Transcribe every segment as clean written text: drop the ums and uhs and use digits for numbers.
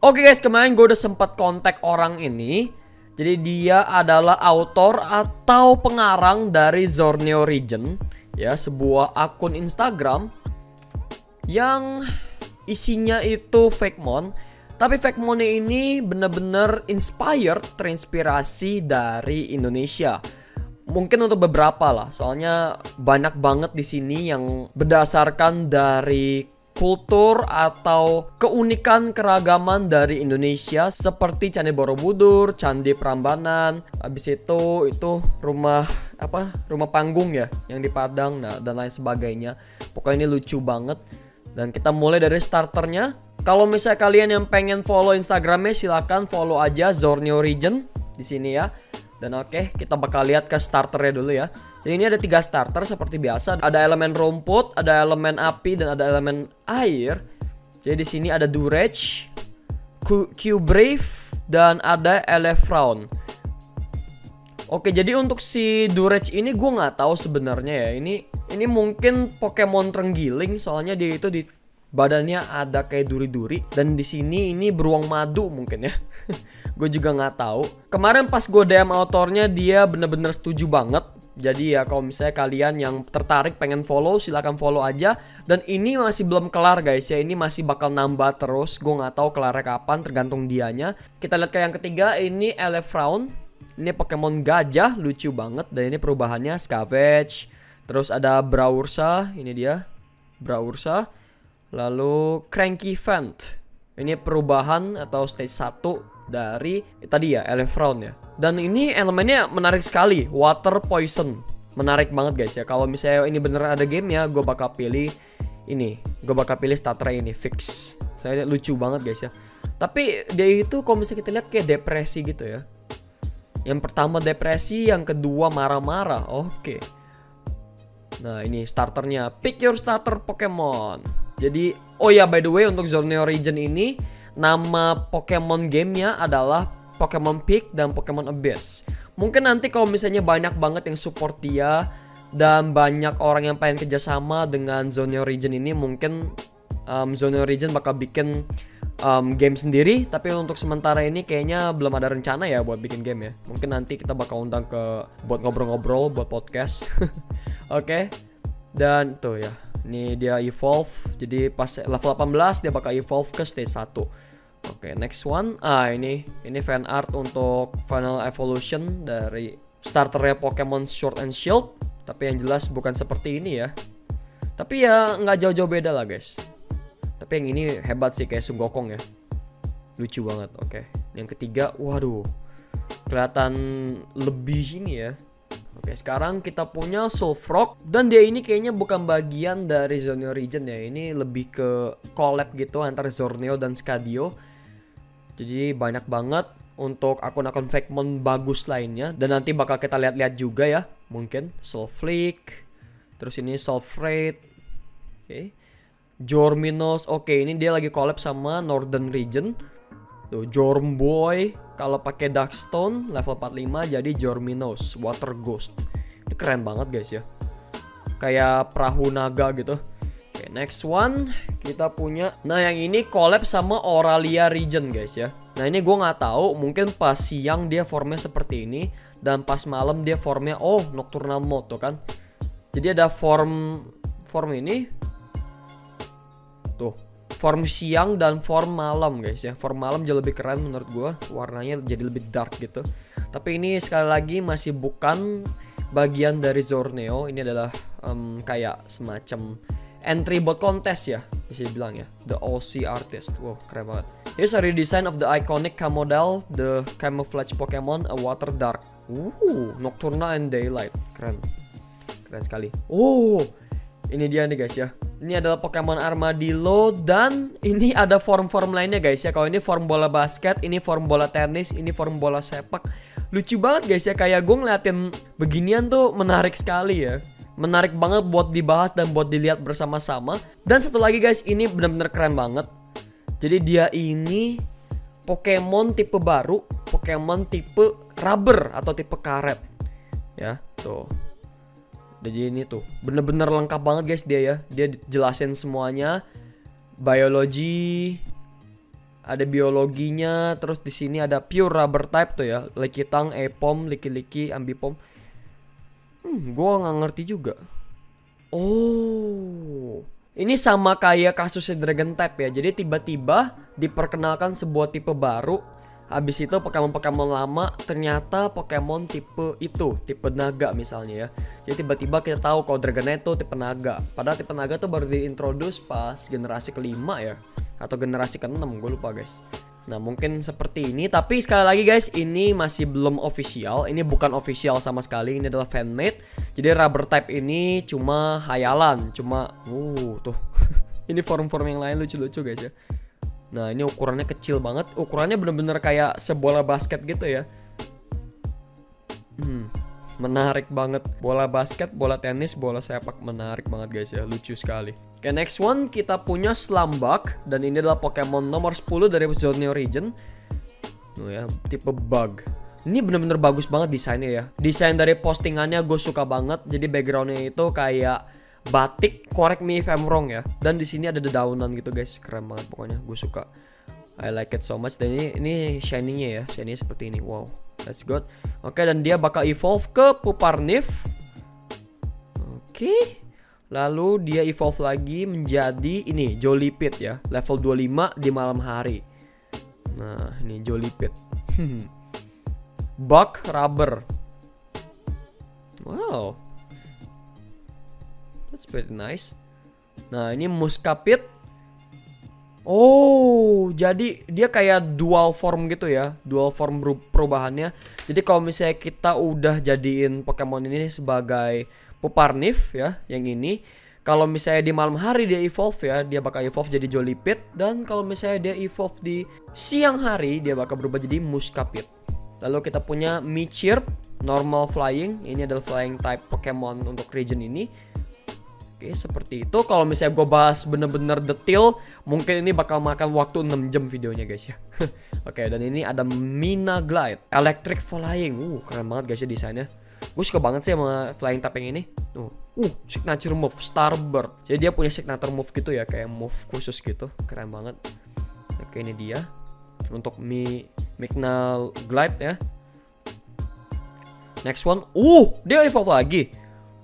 Oke guys, kemarin gue udah sempat kontak orang ini. Jadi dia adalah author atau pengarang dari Zorneo Region, ya, sebuah akun Instagram yang isinya itu fakemon. Tapi fakemonnya ini bener-bener terinspirasi dari Indonesia. Mungkin untuk beberapa lah, soalnya banyak banget di sini yang berdasarkan dari kultur atau keunikan keragaman dari Indonesia, seperti Candi Borobudur, Candi Prambanan, habis itu rumah panggung ya yang di Padang, nah, dan lain sebagainya. Pokoknya ini lucu banget. Dan kita mulai dari starternya. Kalau misalnya kalian yang pengen follow Instagramnya, silahkan follow aja Zorneo Region di sini ya. Dan oke, kita bakal lihat ke starternya dulu ya. Jadi ini ada 3 starter seperti biasa. Ada elemen rumput, ada elemen api, dan ada elemen air. Jadi di sini ada Durage, Q-Brave, dan ada Elefraun. Oke, jadi untuk si Durage ini gue nggak tahu sebenarnya ya. Ini mungkin Pokemon terenggiling, soalnya dia itu di badannya ada kayak duri-duri, dan di sini ini beruang madu mungkin ya. Gue juga nggak tahu. Kemarin pas gue DM autornya, dia bener-bener setuju banget. Jadi ya kalau misalnya kalian yang tertarik pengen follow, silahkan follow aja. Dan ini masih belum kelar guys ya, ini masih bakal nambah terus. Gue nggak tahu kelarnya kapan, tergantung dianya. Kita lihat ke yang ketiga, ini Elefraun. Ini Pokemon gajah, lucu banget. Dan ini perubahannya Scavenge. Terus ada Braursa, ini dia Braursa. Lalu Cranky Vent. Ini perubahan atau stage 1 dari tadi ya, Elefraun ya. Dan ini elemennya menarik sekali, water poison. Menarik banget guys ya. Kalau misalnya ini bener ada game ya, gue bakal pilih ini. Gue bakal pilih starter ini, fix. Soalnya lucu banget guys ya. Tapi dia itu kalau misalnya kita lihat kayak depresi gitu ya. Yang pertama depresi, yang kedua marah-marah. Oke. Nah ini starternya, pick your starter Pokemon. Jadi, oh ya by the way, untuk Zorneo Region ini, nama Pokemon gamenya adalah Pokemon Peak dan Pokemon Abyss. Mungkin nanti kalau misalnya banyak banget yang support dia dan banyak orang yang pengen kerjasama dengan Zorneo Region ini, mungkin Zorneo Region bakal bikin game sendiri. Tapi untuk sementara ini kayaknya belum ada rencana ya buat bikin game ya. Mungkin nanti kita bakal undang buat ngobrol-ngobrol, buat podcast. Oke. Dan tuh ya, ini dia evolve. Jadi pas level 18 dia bakal evolve ke stage 1. Oke, next one. Ini fan art untuk Final Evolution dari starternya Pokemon Sword and Shield. Tapi yang jelas bukan seperti ini ya. Tapi ya nggak jauh-jauh beda lah guys. Tapi yang ini hebat sih, kayak Sungokong ya. Lucu banget. Oke, yang ketiga, waduh, kelihatan lebih ini ya. Oke, sekarang kita punya Sulfrock. Dan dia ini kayaknya bukan bagian dari Zorneo Region ya. Ini lebih ke collab gitu antara Zorneo dan Scadio. Jadi banyak banget untuk akun-akun fakemon bagus lainnya. Dan nanti bakal kita lihat-lihat juga ya. Mungkin Sulflick. Terus ini Sulfrate. Oke. Jorminos. Oke, ini dia lagi collab sama Northern Region. Tuh, Jormboy. Kalau pakai Darkstone level 45 jadi Jorminos Water Ghost. Ini keren banget guys ya. Kayak perahu naga gitu. Oke, next one kita punya. Nah, yang ini collab sama Auralia Region guys ya. Nah, ini gue nggak tahu, mungkin pas siang dia formnya seperti ini dan pas malam dia formnya Nocturnal Mode tuh kan. Jadi ada form ini. Tuh, form siang dan form malam guys ya. Form malam jauh lebih keren menurut gue. Warnanya jadi lebih dark gitu. Tapi ini sekali lagi masih bukan bagian dari Zorneo. Ini adalah kayak semacam entry buat kontes ya, bisa dibilang ya. The OC Artist. Wow, keren banget. Here's a redesign of the iconic Camodel, the camouflage Pokemon, a water dark. Nocturnal and Daylight. Keren. Keren sekali. Ini dia nih guys ya. Ini adalah Pokemon Armadillo. Dan ini ada form-form lainnya guys ya. Kalau ini form bola basket, ini form bola tenis, ini form bola sepak. Lucu banget guys ya. Kayak gue ngeliatin beginian tuh menarik sekali ya. Menarik banget buat dibahas dan buat dilihat bersama-sama. Dan satu lagi guys, ini benar-benar keren banget. Jadi dia ini Pokemon tipe baru, Pokemon tipe rubber atau tipe karet. Ya, tuh. Jadi ini tuh bener-bener lengkap banget guys dia ya. Dia jelasin semuanya. Biology, ada biologinya, terus di sini ada pure rubber type tuh ya, Lickitung, Aipom, Licky-Licky, Ambipom. Gua nggak ngerti juga. Oh, ini sama kayak kasusnya Dragon type ya. Jadi tiba-tiba diperkenalkan sebuah tipe baru. Habis itu Pokemon-Pokemon lama ternyata Pokemon tipe itu, tipe naga misalnya ya. Jadi tiba-tiba kita tahu kalau Dragonite itu tipe naga. Padahal tipe naga tuh baru diintroduce pas generasi kelima ya, atau generasi ke-6, gue lupa guys. Nah mungkin seperti ini, tapi sekali lagi guys, ini masih belum official. Ini bukan official sama sekali, ini adalah fanmade. Jadi rubber type ini cuma hayalan, cuma tuh. Ini form-form yang lain lucu-lucu guys ya. Nah ini ukurannya kecil banget, ukurannya bener-bener kayak sebola basket gitu ya. Menarik banget, bola basket, bola tenis, bola sepak, menarik banget guys ya, lucu sekali. Oke, next one kita punya Slambug, dan ini adalah Pokemon nomor 10 dari Zonio Region. Ya, tipe bug. Ini bener-bener bagus banget desainnya ya. Desain dari postingannya gue suka banget. Jadi backgroundnya itu kayak batik, correct me if I'm wrong ya. Dan di sini ada dedaunan gitu guys, keren banget pokoknya, gue suka. I like it so much. Dan ini shiny-nya ya, shiny-nya seperti ini. Wow, that's good. Oke, dan dia bakal evolve ke Puparnif. Oke. Lalu dia evolve lagi menjadi ini Jolipit ya, level 25 di malam hari. Nah, ini Jolipit. Bug rubber. Wow, that's pretty nice. Nah ini Muscapit. Oh, jadi dia kayak dual form gitu ya, dual form perubahannya. Jadi kalau misalnya kita udah jadiin Pokemon ini sebagai Puparnif ya, yang ini, kalau misalnya di malam hari dia evolve ya, dia bakal evolve jadi Jolipit. Dan kalau misalnya dia evolve di siang hari, dia bakal berubah jadi Muscapit. Lalu kita punya Michirp, normal flying. Ini adalah flying type Pokemon untuk region ini. Oke, seperti itu. Kalau misalnya gue bahas bener-bener detail, mungkin ini bakal makan waktu 6 jam videonya guys ya. Oke, dan ini ada Minaglide, electric flying. Keren banget guys ya desainnya. Gue suka banget sih sama flying type yang ini. Tuh. Signature move, Starbird. Jadi dia punya signature move gitu ya, kayak move khusus gitu. Keren banget. Oke, ini dia. Untuk Minaglide ya. Next one. Dia evolve lagi.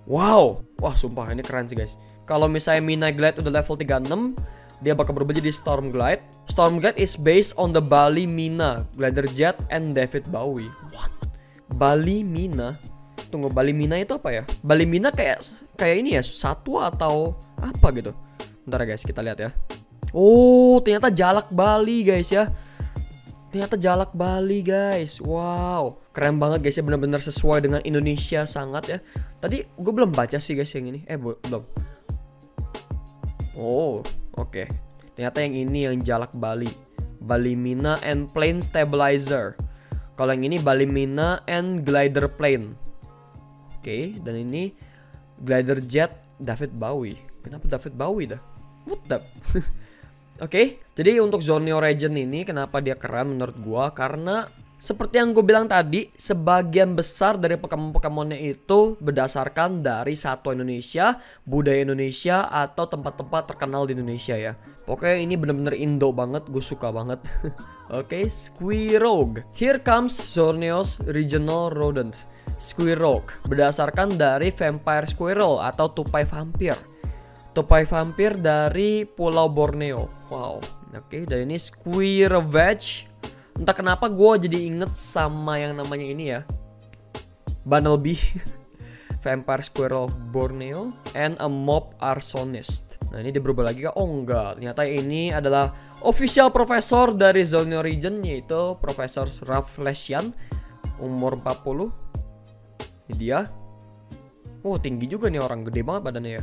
Wow. Wah, sumpah ini keren sih guys. Kalau misalnya Minaglide udah level 36, dia bakal berubah jadi Stormglide. Stormglide is based on the Bali Mina, Glider Jet, and David Bowie. What? Bali Mina? Tunggu, Bali Mina itu apa ya? Bali Mina kayak ini ya, satwa atau apa gitu. Bentar guys, kita lihat ya. Oh, ternyata jalak Bali guys ya. Ternyata jalak Bali guys. Wow, keren banget guys ya, benar-benar sesuai dengan Indonesia sangat ya. Tadi gue belum baca sih guys yang ini. Belum. Oh, oke. Ternyata yang ini yang jalak Bali. Balimina and Plane Stabilizer. Kalau yang ini Balimina and Glider Plane. Oke, dan ini Glider Jet David Bowie. Kenapa David Bowie dah? What the? Oke, jadi untuk Zonio Region ini kenapa dia keren menurut gua? Karena seperti yang gue bilang tadi, sebagian besar dari Pokemon-Pokemonnya itu berdasarkan dari satwa Indonesia, budaya Indonesia, atau tempat-tempat terkenal di Indonesia ya. Pokoknya ini bener-bener Indo banget, gue suka banget. Oke, Squirrog. Here comes Zornio's Regional Rodent. Squirrog berdasarkan dari Vampire Squirrel atau tupai vampir. Tupai vampir dari Pulau Borneo. Wow. Oke, dan ini Squirrevage. Entah kenapa gue jadi inget sama yang namanya ini ya, Bunnelby. Vampire Squirrel Borneo and a Mob Arsonist. Nah ini dia berubah lagi kah? Oh enggak, ternyata ini adalah official profesor dari Zonio Region, yaitu Profesor Rafflesian, umur 40. Ini dia. Oh tinggi juga nih orang, gede banget badannya ya.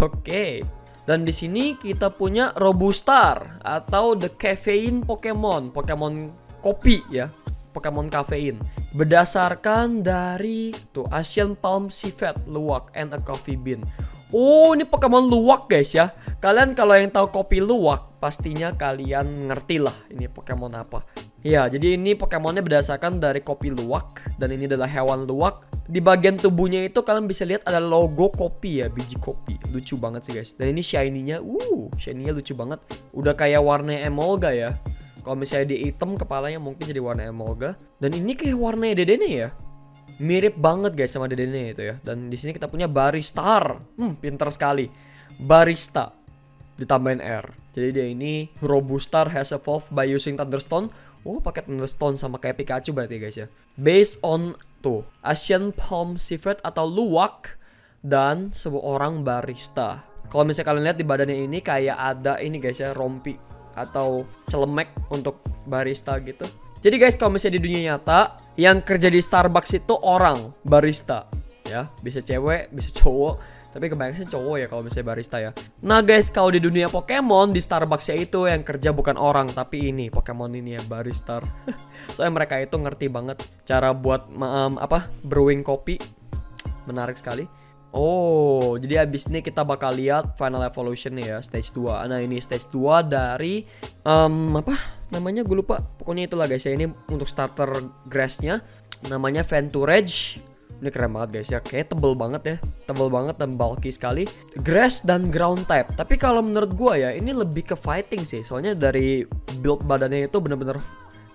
Oke. Dan di sini kita punya Robustar atau the caffeine Pokemon, Pokemon kopi ya, Pokemon kafein. Berdasarkan dari tuh Asian Palm Civet, Luwak, and a Coffee Bean. Oh, ini Pokemon Luwak guys ya. Kalian kalau yang tahu kopi luwak, pastinya kalian ngerti lah ini Pokemon apa. Ya, jadi ini Pokemonnya berdasarkan dari kopi luwak. Dan ini adalah hewan luwak. Di bagian tubuhnya itu kalian bisa lihat ada logo kopi ya, biji kopi. Lucu banget sih guys. Dan ini shiny-nya, shiny-nya lucu banget. Udah kayak warna Emolga ya. Kalau misalnya di hitam kepalanya mungkin jadi warna Emolga. Dan ini kayak warna dedenya ya. Mirip banget guys sama dedenya itu ya. Dan di sini kita punya Baristar. Pinter sekali. Barista ditambahin R. Jadi dia ini Robustar has evolved by using Thunderstone. Pakai Thunderstone sama kayak Pikachu berarti guys ya. Based on Asian Palm Civet atau luwak dan seorang barista. Kalau misalnya kalian lihat di badannya ini kayak ada ini guys ya, rompi atau celemek untuk barista gitu. Jadi guys, kalau misalnya di dunia nyata yang kerja di Starbucks itu orang barista ya, bisa cewek, bisa cowok. Tapi kebanyakan sih cowok ya kalau misalnya barista ya. Nah guys, kalau di dunia Pokemon di Starbucks ya itu yang kerja bukan orang, tapi ini Pokemon ini ya, Baristar. Soalnya mereka itu ngerti banget cara buat brewing kopi. Menarik sekali. Jadi abis ini kita bakal lihat Final Evolution ya, stage 2. Nah ini stage 2 dari namanya gue lupa. Pokoknya itulah guys ya, ini untuk starter grassnya. Namanya Venturage. Ini keren banget guys ya, kayak tebel banget ya. Tebel banget dan bulky sekali. Grass dan ground type. Tapi kalau menurut gua ya, ini lebih ke fighting sih. Soalnya dari build badannya itu bener-bener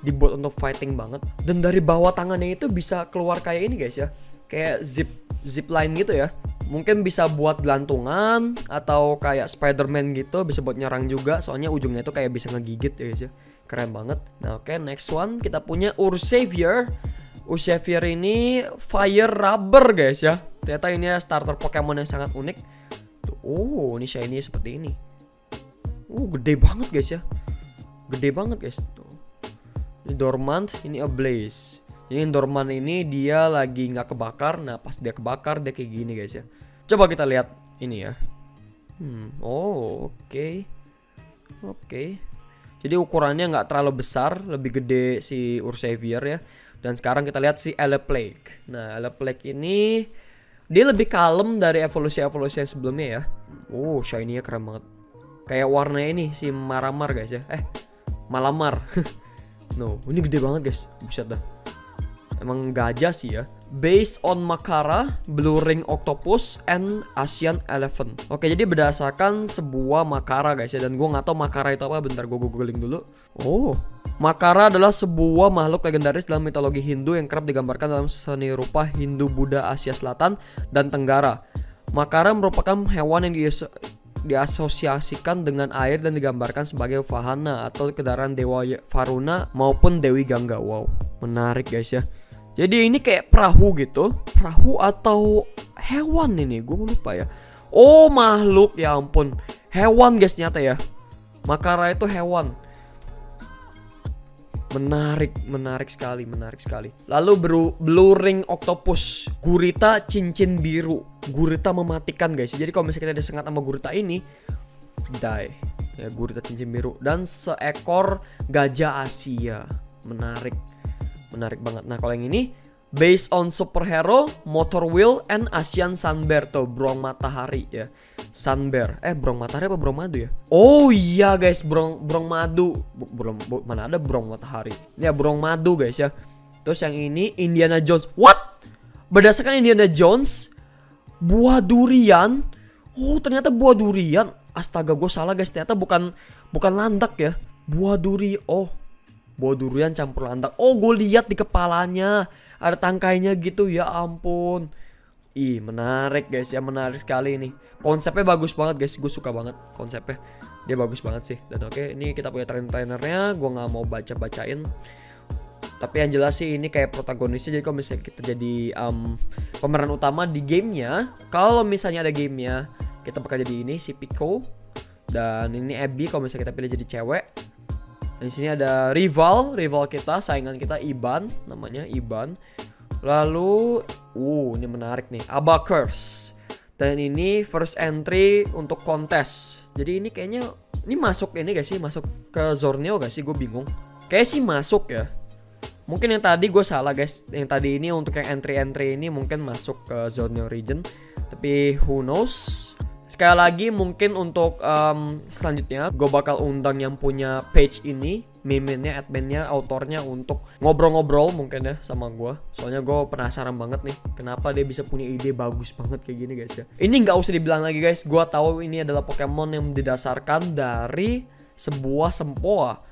dibuat untuk fighting banget. Dan dari bawah tangannya itu bisa keluar kayak ini guys ya, kayak zip line gitu ya. Mungkin bisa buat gelantungan atau kayak Spider-Man gitu, bisa buat nyerang juga. Soalnya ujungnya itu kayak bisa ngegigit ya guys ya. Keren banget. Nah oke, next one kita punya Ursavier. Ursavier ini fire rubber guys ya. Ternyata ini starter Pokemon yang sangat unik. Tuh, ini shiny seperti ini. Gede banget guys ya. Gede banget guys. Tuh. Ini Dormant, ini Ablaze. Jadi Dormant ini dia lagi nggak kebakar. Nah pas dia kebakar dia kayak gini guys ya. Coba kita lihat ini ya. Oke. Jadi ukurannya nggak terlalu besar, lebih gede si Ursavier ya. Dan sekarang kita lihat si Eleplague. Nah, Eleplague ini dia lebih kalem dari evolusi-evolusi yang sebelumnya ya. Shiny-nya keren banget. Kayak warnanya ini si Maramar guys ya. Malamar. Ini gede banget guys. Buset dah. Emang gajah sih ya. Based on Makara, Blue Ring Octopus, and Asian Elephant. Oke, jadi berdasarkan sebuah Makara guys ya. Dan gue gak tahu Makara itu apa. Bentar gue googling dulu. Makara adalah sebuah makhluk legendaris dalam mitologi Hindu yang kerap digambarkan dalam seni rupa Hindu-Buddha Asia Selatan dan Tenggara. Makara merupakan hewan yang diasosiasikan dengan air dan digambarkan sebagai wahana atau kendaraan Dewa Varuna maupun Dewi Gangga. Wow, menarik guys ya. Jadi ini kayak perahu gitu. Perahu atau hewan ini, gue lupa ya. Makhluk, ya ampun. Hewan guys ternyata ya. Makara itu hewan. Menarik sekali. Lalu Blue Ring Octopus, gurita cincin biru. Gurita mematikan guys. Jadi kalau misalnya kita disengat sama gurita ini, die. Ya, gurita cincin biru. Dan seekor gajah Asia. Menarik banget. Nah kalau yang ini based on superhero, motor wheel, and Asian Sun Bear. Tuh, Brong Matahari ya. Sun Bear. Brong Matahari apa Brong Madu ya? Iya guys, Brong Madu. Mana ada Brong Matahari? Ini ya Brong Madu guys ya. Terus yang ini Indiana Jones. What? Berdasarkan Indiana Jones, buah durian. Ternyata buah durian. Astaga, gue salah guys. Ternyata bukan landak ya. Buah durian. Buah durian campur landak. Gue lihat di kepalanya ada tangkainya gitu, ya ampun. Menarik guys ya, menarik sekali ini. Konsepnya bagus banget guys, gue suka banget konsepnya. Dia bagus banget sih. Dan oke, ini kita punya trainernya. Gue nggak mau bacain. Tapi yang jelas sih ini kayak protagonisnya. Jadi kalau misalnya kita jadi pemeran utama di gamenya, kalau misalnya ada gamenya, kita bakal jadi ini si Pico. Dan ini Abby kalau misalnya kita pilih jadi cewek. Dan di sini ada rival kita, saingan kita Iban, namanya Iban. Lalu, ini menarik nih, Abacus. Dan ini first entry untuk kontes. Jadi ini kayaknya masuk ini gak sih? Masuk ke Zorneo gak sih? Gue bingung. Kayak sih masuk ya. Mungkin yang tadi gue salah guys. Yang tadi ini untuk yang entry ini mungkin masuk ke Zorneo region. Tapi who knows? Sekali lagi mungkin untuk selanjutnya gue bakal undang yang punya page ini miminnya, adminnya, autornya untuk ngobrol-ngobrol mungkin ya sama gue. Soalnya gue penasaran banget nih kenapa dia bisa punya ide bagus banget kayak gini guys ya. Ini nggak usah dibilang lagi guys, gue tahu ini adalah Pokemon yang didasarkan dari sebuah sempoa.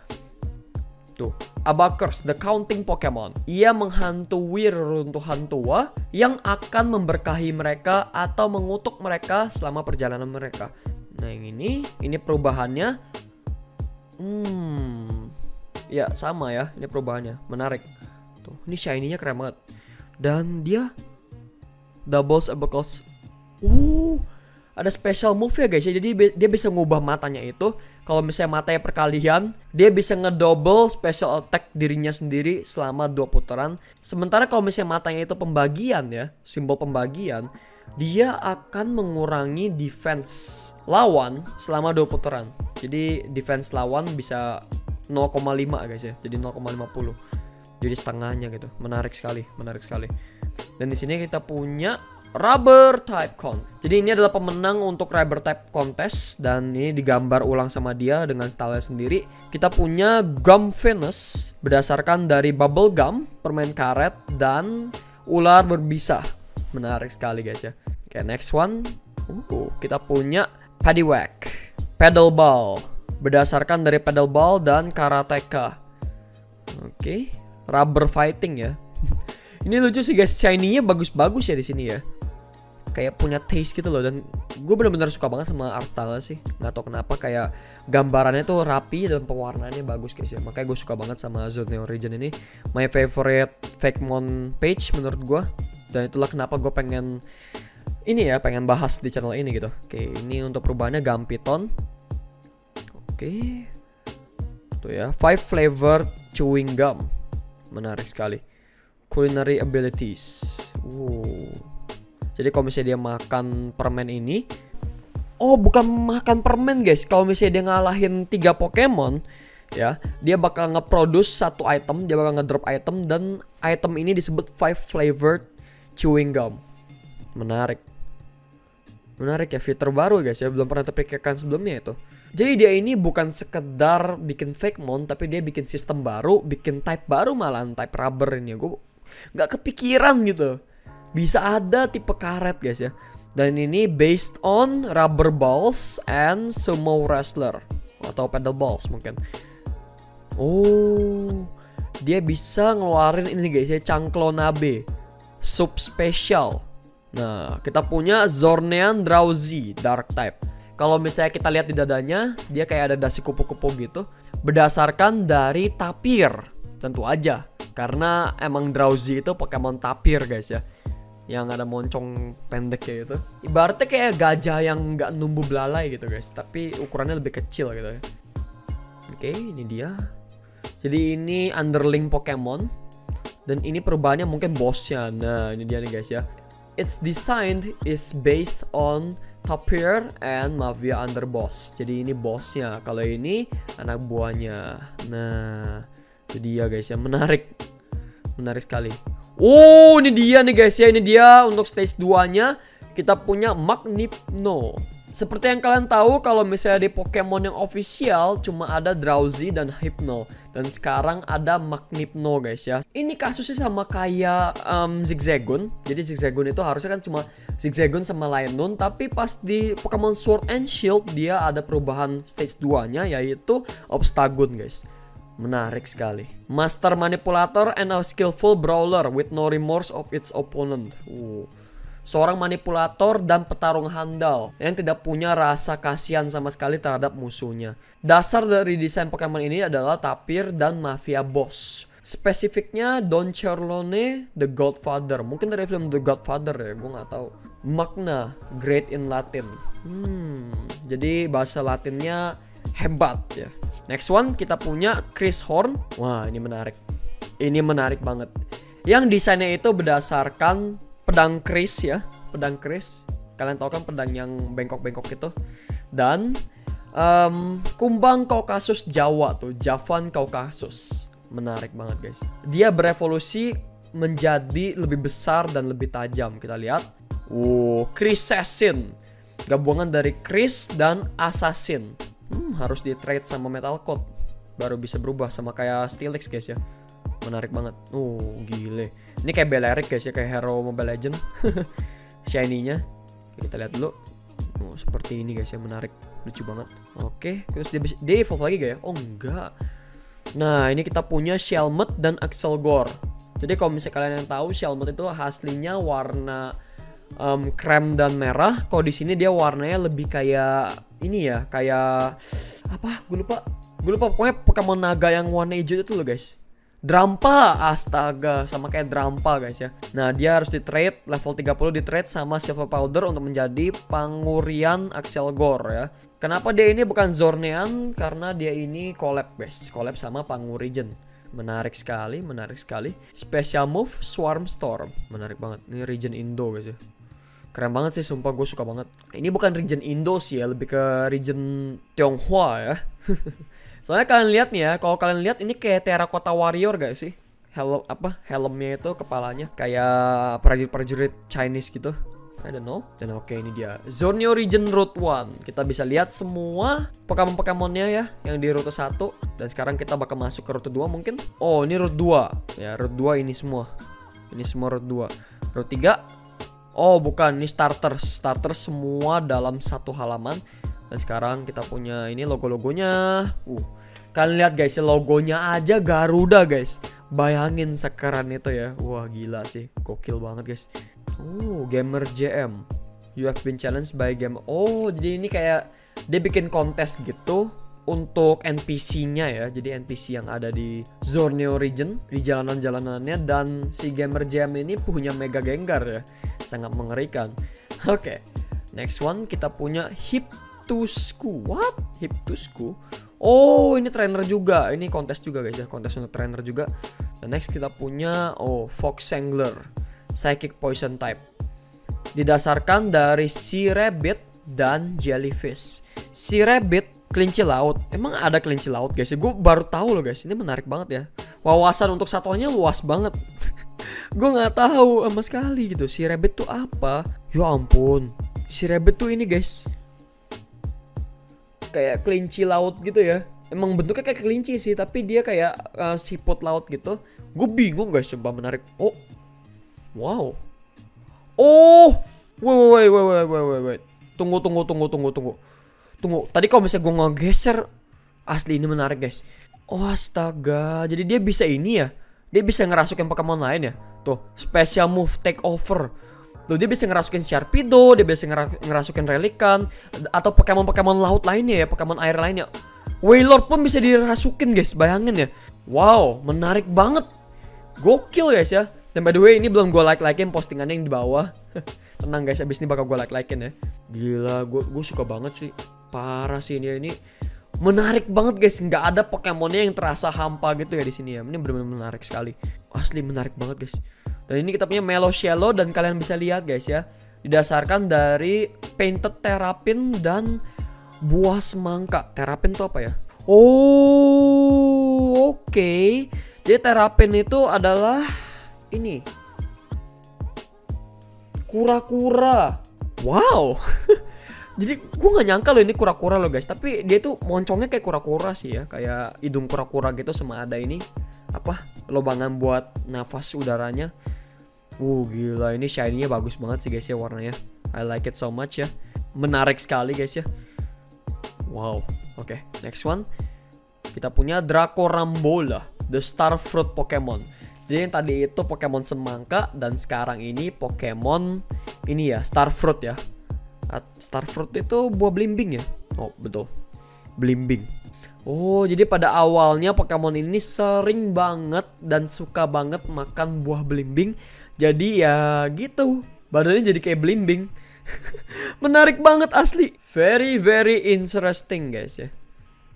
Tuh, Abacus, the counting Pokemon. Ia menghantui reruntuhan tua yang akan memberkahi mereka atau mengutuk mereka selama perjalanan mereka. Nah yang ini perubahannya. Ya sama ya, ini perubahannya. Menarik. Tuh, ini shiny-nya keren banget. Dan dia doubles Abacus. Ada special move ya guys ya. Jadi dia bisa ngubah matanya itu. Kalau misalnya matanya perkalian, dia bisa ngedouble special attack dirinya sendiri selama 2 putaran. Sementara kalau misalnya matanya itu pembagian ya, simbol pembagian, dia akan mengurangi defense lawan selama 2 putaran. Jadi defense lawan bisa 0,5 guys ya. Jadi 0,50. Jadi setengahnya gitu. Menarik sekali, menarik sekali. Dan di sini kita punya Rubber Type Con. Jadi ini adalah pemenang untuk Rubber Type Contest. Dan ini digambar ulang sama dia dengan style sendiri. Kita punya Gum Venus, berdasarkan dari bubble gum, permen karet, dan ular berbisa. Menarik sekali guys ya. Oke, next one. Kita punya Paddywhack, Pedal Ball, berdasarkan dari Pedal Ball dan Karateka. Oke, Rubber Fighting ya. Ini lucu sih guys, shiny-nya bagus-bagus ya di sini ya. Kayak punya taste gitu loh. Dan gue bener-bener suka banget sama art style sih. Gak tau kenapa, kayak gambarannya tuh rapi dan pewarnaannya bagus guys ya. Makanya gue suka banget sama Zorneo Region ini. My favorite Fakemon page menurut gue. Dan itulah kenapa gue pengen pengen bahas di channel ini gitu. Oke, ini untuk perubahannya Gampiton. Oke, tuh ya, 5 flavor chewing gum. Menarik sekali. Culinary abilities. Jadi kalau misalnya dia makan permen ini, bukan makan permen guys. Kalau misalnya dia ngalahin 3 Pokemon, ya, dia bakal nge-produce 1 item, dia bakal ngedrop item, dan item ini disebut 5 flavored chewing gum. Menarik. Menarik ya, fitur baru guys ya, belum pernah terpikirkan sebelumnya itu. Jadi dia ini bukan sekedar bikin Fakemon, tapi dia bikin sistem baru, bikin type baru malahan, type rubber ini. Gue gak kepikiran gitu. Bisa ada tipe karet guys ya. Dan ini based on rubber balls and sumo wrestler, atau pedal balls mungkin. Dia bisa ngeluarin ini guys ya, Chanklonabe, sub spesial. Nah, kita punya Zornean Drowsy, dark type. Kalau misalnya kita lihat di dadanya, dia kayak ada dasi kupu-kupu gitu. Berdasarkan dari tapir, tentu aja. Karena emang Drowsy itu Pokemon tapir guys ya. Yang ada moncong pendek kayak gitu. Ibaratnya kayak gajah yang nggak numbuh belalai gitu guys. Tapi ukurannya lebih kecil gitu ya. Oke, ini dia. Jadi ini underling Pokemon. Dan ini perubahannya mungkin bossnya. Nah, ini dia nih guys ya. Its design is based on Tapir and Mavia Underboss. Jadi ini bossnya. Kalau ini anak buahnya. Nah, itu dia guys ya. Menarik. Menarik sekali. Ini dia nih guys ya. Ini dia untuk stage 2-nya. Kita punya Magneto. Seperti yang kalian tahu, kalau misalnya di Pokemon yang official cuma ada Drowsy dan Hypno. Dan sekarang ada Magneto guys ya. Ini kasusnya sama kayak Zigzagoon. Jadi Zigzagoon itu harusnya kan cuma Zigzagoon sama Lionone. Tapi pas di Pokemon Sword and Shield, dia ada perubahan stage 2-nya, yaitu Obstagoon guys. Menarik sekali. Master Manipulator and a skillful brawler with no remorse of its opponent. Seorang manipulator dan petarung handal yang tidak punya rasa kasihan sama sekali terhadap musuhnya. Dasar dari desain Pokemon ini adalah Tapir dan Mafia Boss. Spesifiknya Don Corleone, The Godfather. Mungkin dari film The Godfather ya, gue nggak tahu. Magna, great in Latin. Jadi bahasa Latinnya hebat ya. Next one kita punya Chris Horn. Wah, ini menarik. Ini menarik banget. Yang desainnya itu berdasarkan pedang Chris ya, pedang Chris. Kalian tahu kan pedang yang bengkok-bengkok itu. Dan kumbang Kaukasus Jawa tuh, Javan Kaukasus. Menarik banget guys. Dia berevolusi menjadi lebih besar dan lebih tajam. Kita lihat. Chris-Assassin. Gabungan dari Chris dan Assassin. Harus di trade sama Metal Coat. baru bisa berubah sama kayak Steelix guys ya. Menarik banget. Oh, gile. Ini kayak Balearic guys ya, kayak hero Mobile Legend. Shiny-nya. Kita lihat dulu. Oh, seperti ini guys ya, menarik. Lucu banget. Oke, terus dia evolve lagi gak ya? Oh, enggak. Nah, ini kita punya Shelmet dan Axelgor. Jadi kalau misalnya kalian yang tahu, Shelmet itu aslinya warna krem dan merah. Kalau di sini dia warnanya lebih kayak ini ya, kayak apa? Gue lupa. Pokoknya Pokemon naga yang warna hijau itu loh guys. Drampa, astaga, sama kayak Drampa guys ya. Nah, dia harus di trade level 30 di trade sama Silver Powder untuk menjadi Pangurian Axelgor ya. Kenapa dia ini bukan Zornean? Karena dia ini collab guys, collab sama Pangurigen. Menarik sekali, menarik sekali. Special move Swarm Storm, menarik banget. Ini region Indo guys ya. Keren banget sih, sumpah gue suka banget. Ini bukan region Indo sih ya, lebih ke region Tionghoa ya. Soalnya kalian lihat nih ya, kalau kalian lihat ini kayak Terracotta Warrior gak sih? Helmnya itu kepalanya kayak prajurit-prajurit Chinese gitu. I don't know. Dan oke, ini dia Zorneo Region Route 1. Kita bisa lihat semua Pokemon-Pokemonnya ya yang di Route 1. Dan sekarang kita bakal masuk ke Route 2 mungkin. Oh, ini Route 2. Ya, Route 2 ini semua. Ini semua Route 2. Route 3. Oh, bukan, ini starters semua dalam satu halaman. Dan sekarang kita punya ini logo-logonya. Kalian lihat guys, logonya aja Garuda guys. Bayangin sekeren itu ya. Wah, gila sih, gokil banget guys. Gamer JM. You have been challenged by Gamer. Oh, jadi ini kayak dia bikin kontes gitu untuk NPC-nya ya. Jadi NPC yang ada di Zorneo Region, di jalanan-jalanannya. Dan si Gamer JM ini punya Mega Gengar ya. Sangat mengerikan. Oke, next one kita punya Hiptusku. What? Hiptusku? Oh, ini trainer juga. Ini kontes juga guys ya. Kontes untuk trainer juga. Dan next kita punya Foxangler, Psychic Poison type. Didasarkan dari Sea Rabbit dan Jellyfish. Sea Rabbit kelinci laut. Emang ada kelinci laut guys? Gue baru tahu loh guys. Ini menarik banget ya. Wawasan untuk satuannya luas banget. Gue nggak tahu sama sekali gitu. Sea Rabbit tuh apa? Ya ampun. Sea Rabbit tuh ini guys, kayak kelinci laut gitu ya. Emang bentuknya kayak kelinci sih, tapi dia kayak siput laut gitu. Gue bingung guys, coba menarik. Oh, wow. Oh, wait. Tunggu. Tadi kalau misalnya gue ngegeser, asli ini menarik guys. Oh astaga, jadi dia bisa ini ya. Dia bisa ngerasukin Pokemon lain ya. Tuh, special move take over. Tuh, dia bisa ngerasukin Sharpedo, dia bisa ngerasukin Relican, atau Pokemon-Pokemon laut lainnya ya, Pokemon air lainnya. Wailord pun bisa dirasukin guys, bayangin ya. Wow, menarik banget. Gokil guys ya. Dan by the way, ini belum gue like-likein postingannya yang di bawah. Tenang guys, abis ini bakal gue like-likein ya. Gila, gue suka banget sih. Parah sih ini menarik banget guys. Nggak ada Pokemonnya yang terasa hampa gitu ya di sini ya. Ini benar-benar menarik sekali. Asli menarik banget guys. Dan ini kita punya Meloshello, dan kalian bisa lihat guys ya, didasarkan dari Painted Terrapin dan buah semangka. Terrapin itu apa ya? Oh, oke. Jadi Terrapin itu adalah ini, kura-kura. Wow. Jadi gue gak nyangka loh ini kura-kura loh guys. Tapi dia tuh moncongnya kayak kura-kura sih ya. Kayak hidung kura-kura gitu, sama ada ini apa, lobangan buat nafas udaranya. Gila, ini shiny-nya bagus banget sih guys ya warnanya. I like it so much ya. Menarik sekali guys ya. Wow. Oke, next one. Kita punya Dracorambola, the Starfruit Pokemon. Jadi yang tadi itu Pokemon semangka, dan sekarang ini Pokemon ini ya, Starfruit ya. Starfruit itu buah belimbing ya. Oh betul, belimbing. Oh, jadi pada awalnya Pokemon ini sering banget dan suka banget makan buah belimbing. Jadi ya gitu, badannya jadi kayak belimbing. Menarik banget asli. Very interesting guys ya.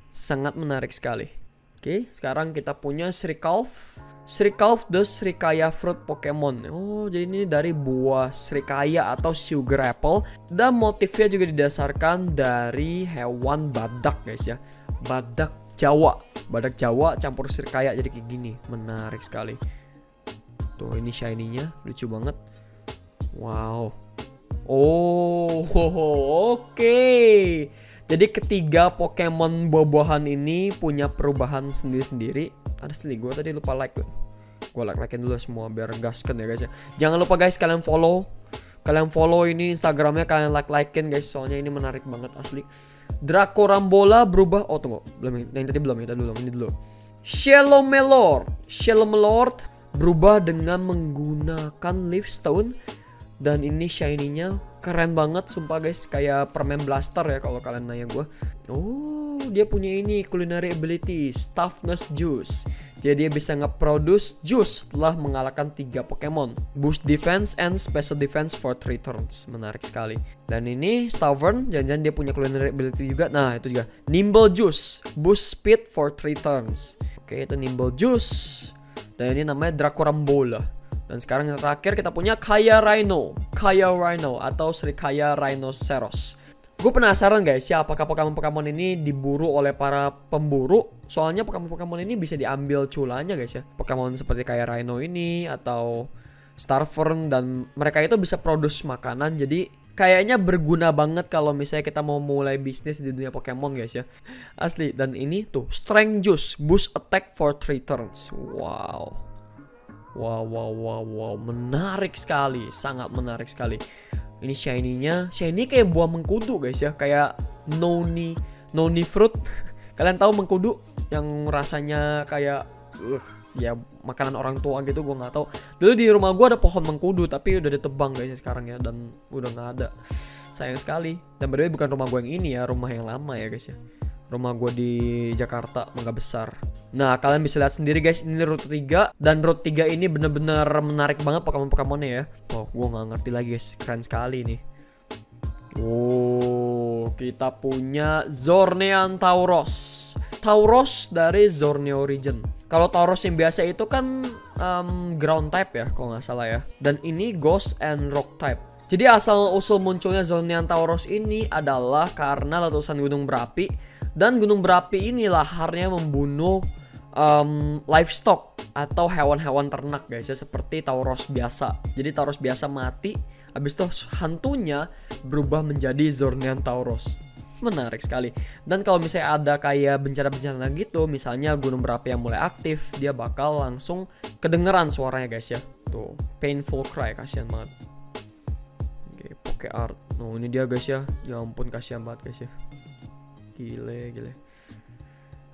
Sangat menarik sekali. Oke, sekarang kita punya Shrikkalf. Shrikkalf the Srikaya Fruit Pokemon. Oh, jadi ini dari buah Srikaya atau Sugar Apple. Dan motifnya juga didasarkan dari hewan badak guys ya. Badak Jawa campur Srikaya, jadi kayak gini. Menarik sekali. Tuh, ini shiny-nya lucu banget. Wow. Oh, oke. Jadi ketiga Pokemon buah-buahan ini punya perubahan sendiri-sendiri. Ada sih, gue tadi lupa like. Gue like-likein dulu semua biar gasken ya guys ya. Jangan lupa guys kalian follow. Kalian follow ini Instagramnya, kalian like-likein guys. Soalnya ini menarik banget asli. Dracorambola berubah. Oh tunggu, belum yang tadi belum ya, ini dulu. Shellomelord berubah dengan menggunakan Leaf Stone. Dan ini shiny-nya keren banget sumpah guys, kayak permen blaster ya kalau kalian nanya gue. Oh, dia punya ini culinary abilities, toughness juice. Jadi dia bisa nge-produce juice setelah mengalahkan 3 Pokemon. Boost defense and special defense for 3 turns. Menarik sekali. Dan ini Stubborn, jangan-jangan dia punya culinary ability juga. Nah, itu juga. Nimble juice, boost speed for 3 turns. Oke, itu Nimble juice. Dan ini namanya Dracorambola. Dan sekarang yang terakhir kita punya Kaya Rhino atau Srikaya Rhinoceros. Gue penasaran guys ya, apakah Pokemon ini diburu oleh para pemburu. Soalnya Pokemon ini bisa diambil culanya guys ya. Pokemon seperti Kaya Rhino ini atau Starfern, dan mereka itu bisa produce makanan. Jadi kayaknya berguna banget kalau misalnya kita mau mulai bisnis di dunia Pokemon guys ya. Asli. Dan ini tuh Strength Juice, boost attack for 3 turns. Wow, menarik sekali, sangat menarik sekali. Ini shiny kayak buah mengkudu guys ya, kayak noni fruit. Kalian tahu mengkudu yang rasanya kayak ya makanan orang tua gitu, gue nggak tahu. Dulu di rumah gue ada pohon mengkudu tapi udah ditebang guys sekarang ya, dan udah nggak ada. Sayang sekali. Dan by the way bukan rumah gue yang ini ya, rumah yang lama ya guys ya. Rumah gue di Jakarta, Mangga Besar. Nah, kalian bisa lihat sendiri guys, ini route 3. Dan route 3 ini bener-bener menarik banget Pokemon-Pokemonnya ya. Oh, gue gak ngerti lagi guys, keren sekali nih. Oh, kita punya Zornean Tauros. Tauros dari Zorneo region. Kalau Tauros yang biasa itu kan ground type ya, kalau nggak salah ya. Dan ini Ghost and Rock type. Jadi asal-usul munculnya Zornean Tauros ini adalah karena letusan gunung berapi. Dan gunung berapi ini laharnya membunuh livestock atau hewan-hewan ternak guys ya, seperti Tauros biasa. Jadi Tauros biasa mati, habis itu hantunya berubah menjadi Zornean Tauros. Menarik sekali. Dan kalau misalnya ada kayak bencana-bencana gitu, misalnya gunung berapi yang mulai aktif, dia bakal langsung kedengeran suaranya guys ya. Tuh, painful cry, kasihan banget. Oke, Poke Art. Oh, ini dia guys ya. Ya ampun, kasihan banget guys ya. Gile.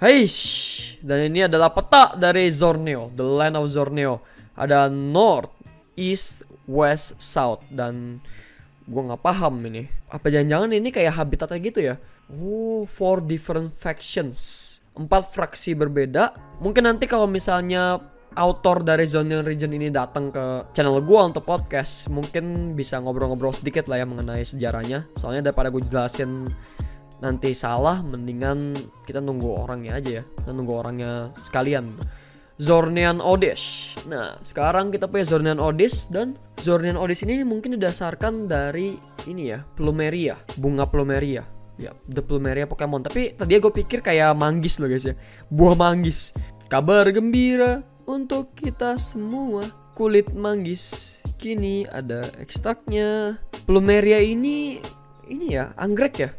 Heish. Dan ini adalah peta dari Zorneo, the land of Zorneo. Ada North, East, West, South. Dan gue nggak paham ini. Apa jangan-jangan ini kayak habitatnya gitu ya? Oh, 4 different factions. 4 fraksi berbeda. Mungkin nanti kalau misalnya author dari Zoneo region ini datang ke channel gue untuk podcast, mungkin bisa ngobrol-ngobrol sedikit lah ya mengenai sejarahnya. Soalnya daripada gue jelasin nanti salah, mendingan kita nunggu orangnya aja ya. Kita nunggu orangnya sekalian. Zornean Oddish. Nah, sekarang kita punya Zornean Oddish. Dan Zornean Oddish ini mungkin didasarkan dari ini ya, Plumeria, bunga Plumeria. Ya, the Plumeria Pokemon. Tapi tadi gue pikir kayak manggis loh guys ya, buah manggis. Kabar gembira untuk kita semua, kulit manggis kini ada ekstraknya. Plumeria ini ya, anggrek ya?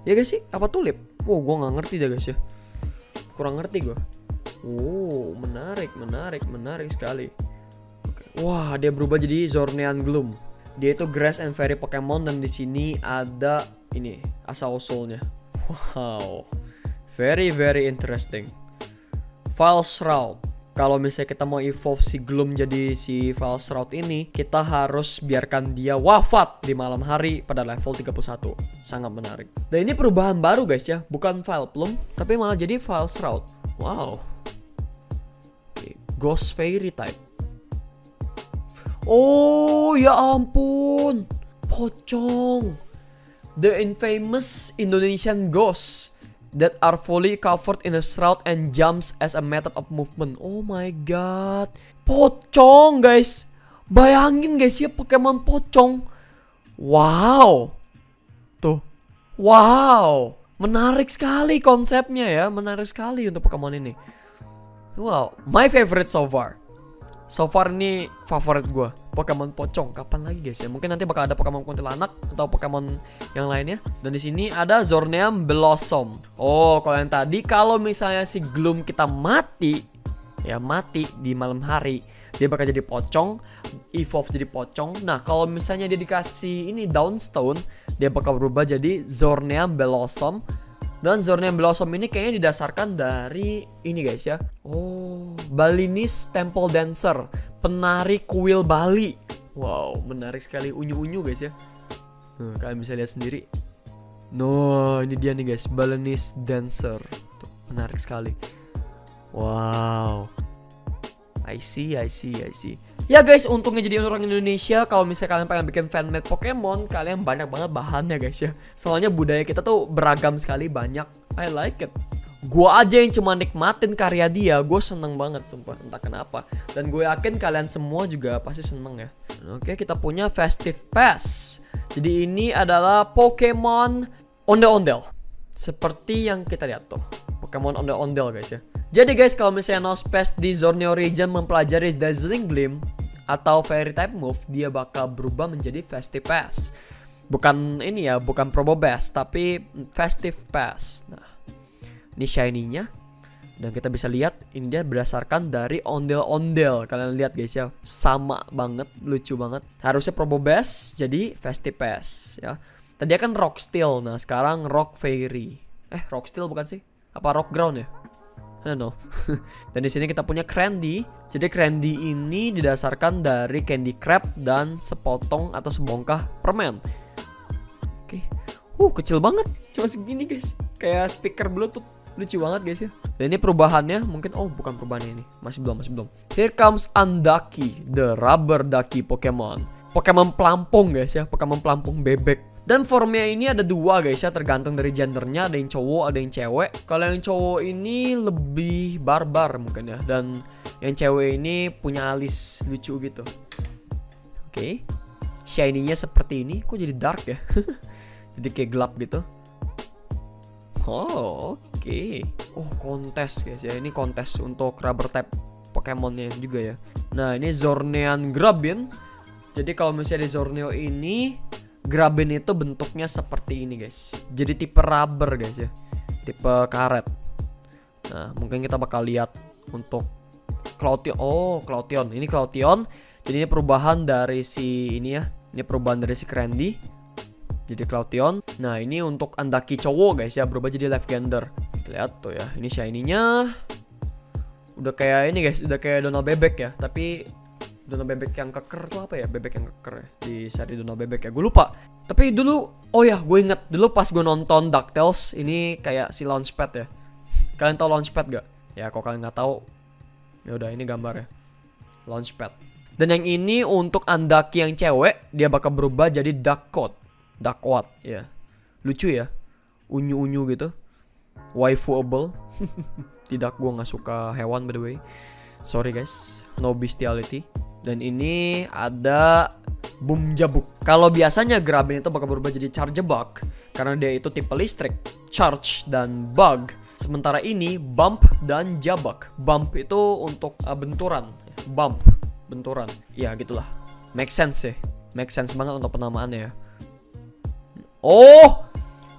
Ya guys sih, apa tulip? Wow, gue nggak ngerti deh guys ya. Kurang ngerti gue. Wow, menarik sekali. Wah, dia berubah jadi Zornean Gloom. Dia itu grass and fairy Pokemon, dan di sini ada ini asal usulnya. Wow, very interesting. False-Shroud. Kalau misalnya kita mau evolve si Gloom jadi si False-Shroud ini, kita harus biarkan dia wafat di malam hari pada level 31. Sangat menarik. Dan ini perubahan baru guys ya, bukan Vileplume, tapi malah jadi False-Shroud. Wow. Okay. Ghost Fairy type. Oh ya ampun, pocong. The infamous Indonesian ghost that are fully covered in a shroud and jumps as a method of movement. Oh my god, pocong guys. Bayangin guys ya, Pokemon pocong. Wow. Tuh. Wow. Menarik sekali konsepnya ya. Menarik sekali untuk Pokemon ini. Wow, my favorite so far. So far ini favorit gue, Pokemon pocong. Kapan lagi guys ya? Mungkin nanti bakal ada Pokemon kuntilanak atau Pokemon yang lainnya. Dan di sini ada Zorneam Blossom. Oh, kalau yang tadi, kalau misalnya si Gloom kita mati, ya mati di malam hari, dia bakal jadi pocong, evolve jadi pocong. Nah, kalau misalnya dia dikasih ini Dawnstone, dia bakal berubah jadi Zorneam Blossom. Dan Zorneam Blossom ini kayaknya didasarkan dari ini guys ya. Oh, Balinese Temple Dancer, penari kuil Bali. Wow, menarik sekali, unyu-unyu guys ya. Kalian bisa lihat sendiri. No, ini dia nih guys, Balinese Dancer. Tuh, menarik sekali. Wow. I see. Ya guys, untungnya jadi orang Indonesia. Kalau misalnya kalian pengen bikin fanmade Pokemon, kalian banyak banget bahannya guys ya. Soalnya budaya kita tuh beragam sekali, banyak. I like it. Gua aja yang cuma nikmatin karya dia, gue seneng banget sumpah, entah kenapa. Dan gue yakin kalian semua juga pasti seneng ya. Oke, kita punya Festive Pass. Jadi ini adalah Pokemon ondel-ondel, seperti yang kita lihat tuh, Pokemon ondel-ondel guys ya. Jadi guys, kalau misalnya Nosepass di Zorneo region mempelajari Dazzling Gleam atau Fairy type move, dia bakal berubah menjadi Festive Pass. Bukan ini ya, bukan Probo Pass, tapi Festive Pass. Nah, ini shiny-nya. Dan kita bisa lihat, ini dia berdasarkan dari ondel-ondel. Kalian lihat guys ya, sama banget, lucu banget. Harusnya Probo Pass, jadi Festive Pass ya. Tadi kan Rock Steel, nah sekarang Rock Fairy. Rock Steel bukan sih? Apa Rock Ground ya? I don't know. Dan di sini kita punya Crandy. Jadi Crandy ini didasarkan dari Candy Crab dan sepotong atau sebongkah permen. Oke. Kecil banget. Cuma segini guys. Kayak speaker Bluetooth. Lucu banget guys ya. Dan ini perubahannya mungkin, bukan perubahannya ini. Masih belum. Here comes Undaki, the rubber ducky Pokemon. Pokemon pelampung guys ya. Pokemon pelampung bebek. Dan formnya ini ada dua guys ya, tergantung dari gendernya. Ada yang cowok, ada yang cewek. Kalau yang cowok ini lebih barbar mungkin ya. Dan yang cewek ini punya alis lucu gitu. Oke. Shiny-nya seperti ini. Kok jadi dark ya? Jadi kayak gelap gitu. Oke. Kontes guys ya. Ini kontes untuk rubber type Pokemonnya juga ya. Nah, ini Zornean Grabin. Jadi kalau misalnya di Zorneo ini, Grabin itu bentuknya seperti ini guys. Jadi tipe rubber guys ya, tipe karet. Nah, mungkin kita bakal lihat untuk Clotion. Clotion. Ini Clotion. Jadi ini perubahan dari si ini ya. Ini perubahan dari si Crandy. Jadi Clotion. Nah, ini untuk Undaki cowok guys ya, berubah jadi Life Gander. Lihat tuh ya, ini shiny-nya udah kayak ini guys, udah kayak Donald bebek ya. Tapi Donald bebek yang keker tuh apa ya? Bebek yang keker ya, di seri Donald bebek ya. Gue lupa. Tapi dulu, gue inget dulu pas gue nonton DuckTales, ini kayak si Launchpad ya. Kalian tahu Launchpad gak? Ya, kalau kalian nggak tahu, ya udah ini gambar ya. Launchpad. Dan yang ini untuk Undaki yang cewek, dia bakal berubah jadi Duckquote. Duckquote ya. Lucu ya. Unyu-unyu gitu. Waifuable. Tidak, gue nggak suka hewan by the way. Sorry guys, no bestiality. Dan ini ada Boomjabuk. Kalau biasanya Grabin itu bakal berubah jadi Charjabug karena dia itu tipe listrik, Charge dan Bug. Sementara ini Bump dan Jabug. Bump itu untuk benturan, Bump, benturan. Ya gitulah. Make sense ya. Make sense banget untuk penamaannya ya.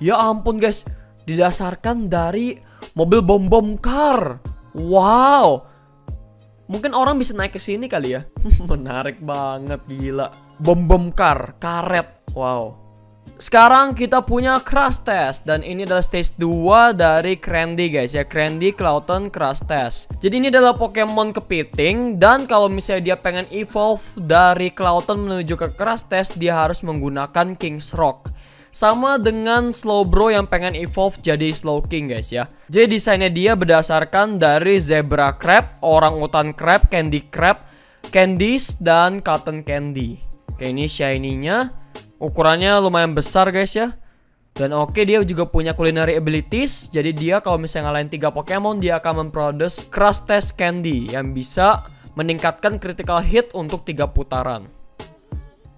Ya ampun guys, didasarkan dari mobil bom car. Wow. Mungkin orang bisa naik ke sini kali ya. Menarik banget, gila. Bom car, karet. Wow. Sekarang kita punya Crash Test. Dan ini adalah stage 2 dari Crandy guys ya. Crandy, Cloudon, Crash Test. Jadi ini adalah Pokemon kepiting. Dan kalau misalnya dia pengen evolve dari Cloudon menuju ke Crash Test, dia harus menggunakan King's Rock. Sama dengan Slowbro yang pengen evolve jadi Slowking guys ya. Jadi desainnya dia berdasarkan dari Zebra Crab, Orangutan Crab, Candy Crab, Candice, dan Cotton Candy. Oke, ini shiny-nya. Ukurannya lumayan besar guys ya. Dan oke, dia juga punya culinary abilities. Jadi dia kalau misalnya ngalahin 3 Pokemon, dia akan memproduce Crash Test Candy yang bisa meningkatkan critical hit untuk 3 putaran.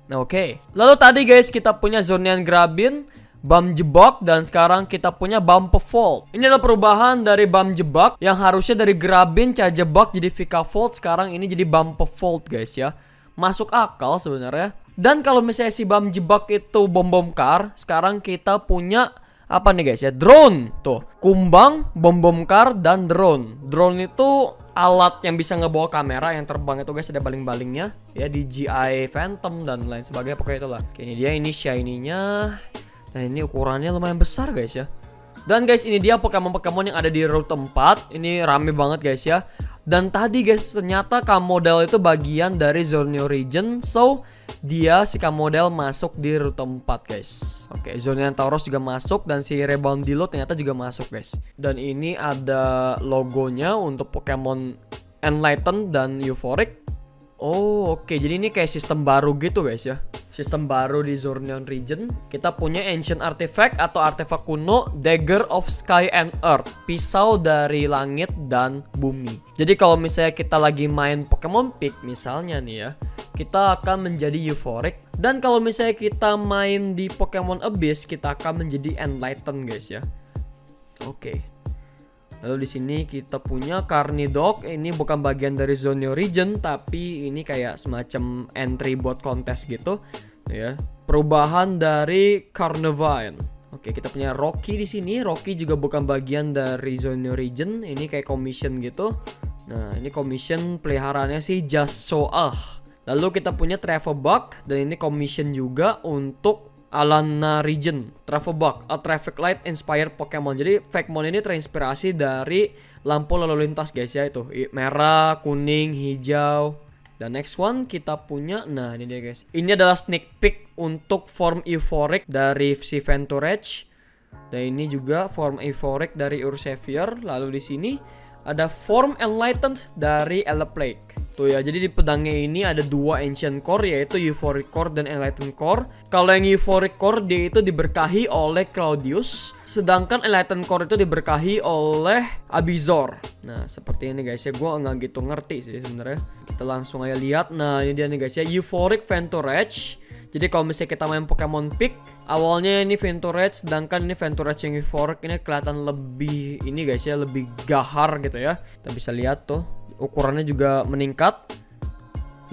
Nah, oke. Lalu tadi guys kita punya Zornean Grabin Bam Jebak, dan sekarang kita punya Bumper Vault. Ini adalah perubahan dari Bam Jebak yang harusnya dari Grabin, Jebak jadi Vika Vault, sekarang ini jadi Bumper Vault guys ya. Masuk akal sebenarnya. Dan kalau misalnya si Bam Jebak itu bom kar, sekarang kita punya apa nih guys ya? Drone. Tuh, kumbang, bom kar, dan drone. Drone itu alat yang bisa ngebawa kamera yang terbang itu guys, ada baling-balingnya ya, DJI Phantom dan lain sebagainya, pokoknya itulah. Oke, ini dia, ini shiny-nya. Nah, ini ukurannya lumayan besar guys ya. Dan guys, ini dia Pokemon-Pokemon yang ada di Route 4. Ini rame banget guys ya. Dan tadi guys, ternyata Kamodel itu bagian dari Zorneo region. So, dia si Kamodel masuk di Route 4 guys. Oke, Zornean Tauros juga masuk. Dan si Reboundilo ternyata juga masuk guys. Dan ini ada logonya untuk Pokemon Enlighten dan Euphoric. Oh, oke. Jadi ini kayak sistem baru gitu guys ya. Sistem baru di Zorneon region. Kita punya Ancient Artifact atau artefak kuno, Dagger of Sky and Earth, pisau dari langit dan bumi. Jadi kalau misalnya kita lagi main Pokemon Pick misalnya nih ya, kita akan menjadi Euphoric. Dan kalau misalnya kita main di Pokemon Abyss, kita akan menjadi Enlighten guys ya. Oke. Lalu di sini kita punya Carnidog. Ini bukan bagian dari Zoneo region, tapi ini kayak semacam entry buat kontes gitu, ya. Perubahan dari Carnivine. Oke, kita punya Rocky di sini. Rocky juga bukan bagian dari Zoneo region. Ini kayak commission gitu. Nah, ini commission peliharaannya sih Yassoah. Lalu kita punya Travebug, dan ini commission juga untuk Alana region. Travebug, a traffic light inspired Pokemon. Jadi Fakemon ini terinspirasi dari lampu lalu lintas guys ya, itu merah, kuning, hijau. Dan next one kita punya, nah ini dia guys. Ini adalah sneak peek untuk form Euphoric dari si Venturage. Dan ini juga form Euphoric dari Ursavior. Lalu di sini ada form Enlightened dari Eleplake. Tuh ya, jadi di pedangnya ini ada dua Ancient Core, yaitu Euphoric Core dan Enlightened Core. Kalau yang Euphoric Core dia itu diberkahi oleh Claudius, sedangkan Enlightened Core itu diberkahi oleh Abizor. Nah, seperti ini guys ya, gue nggak gitu ngerti sih sebenarnya. Kita langsung aja lihat. Nah, ini dia nih guys ya, Euphoric Venturage. Jadi kalau misalnya kita main Pokemon Pick, awalnya ini Venturage, sedangkan ini Venturage yang Euphoric ini kelihatan lebih ini guys ya, lebih gahar gitu ya. Kita bisa lihat tuh, ukurannya juga meningkat,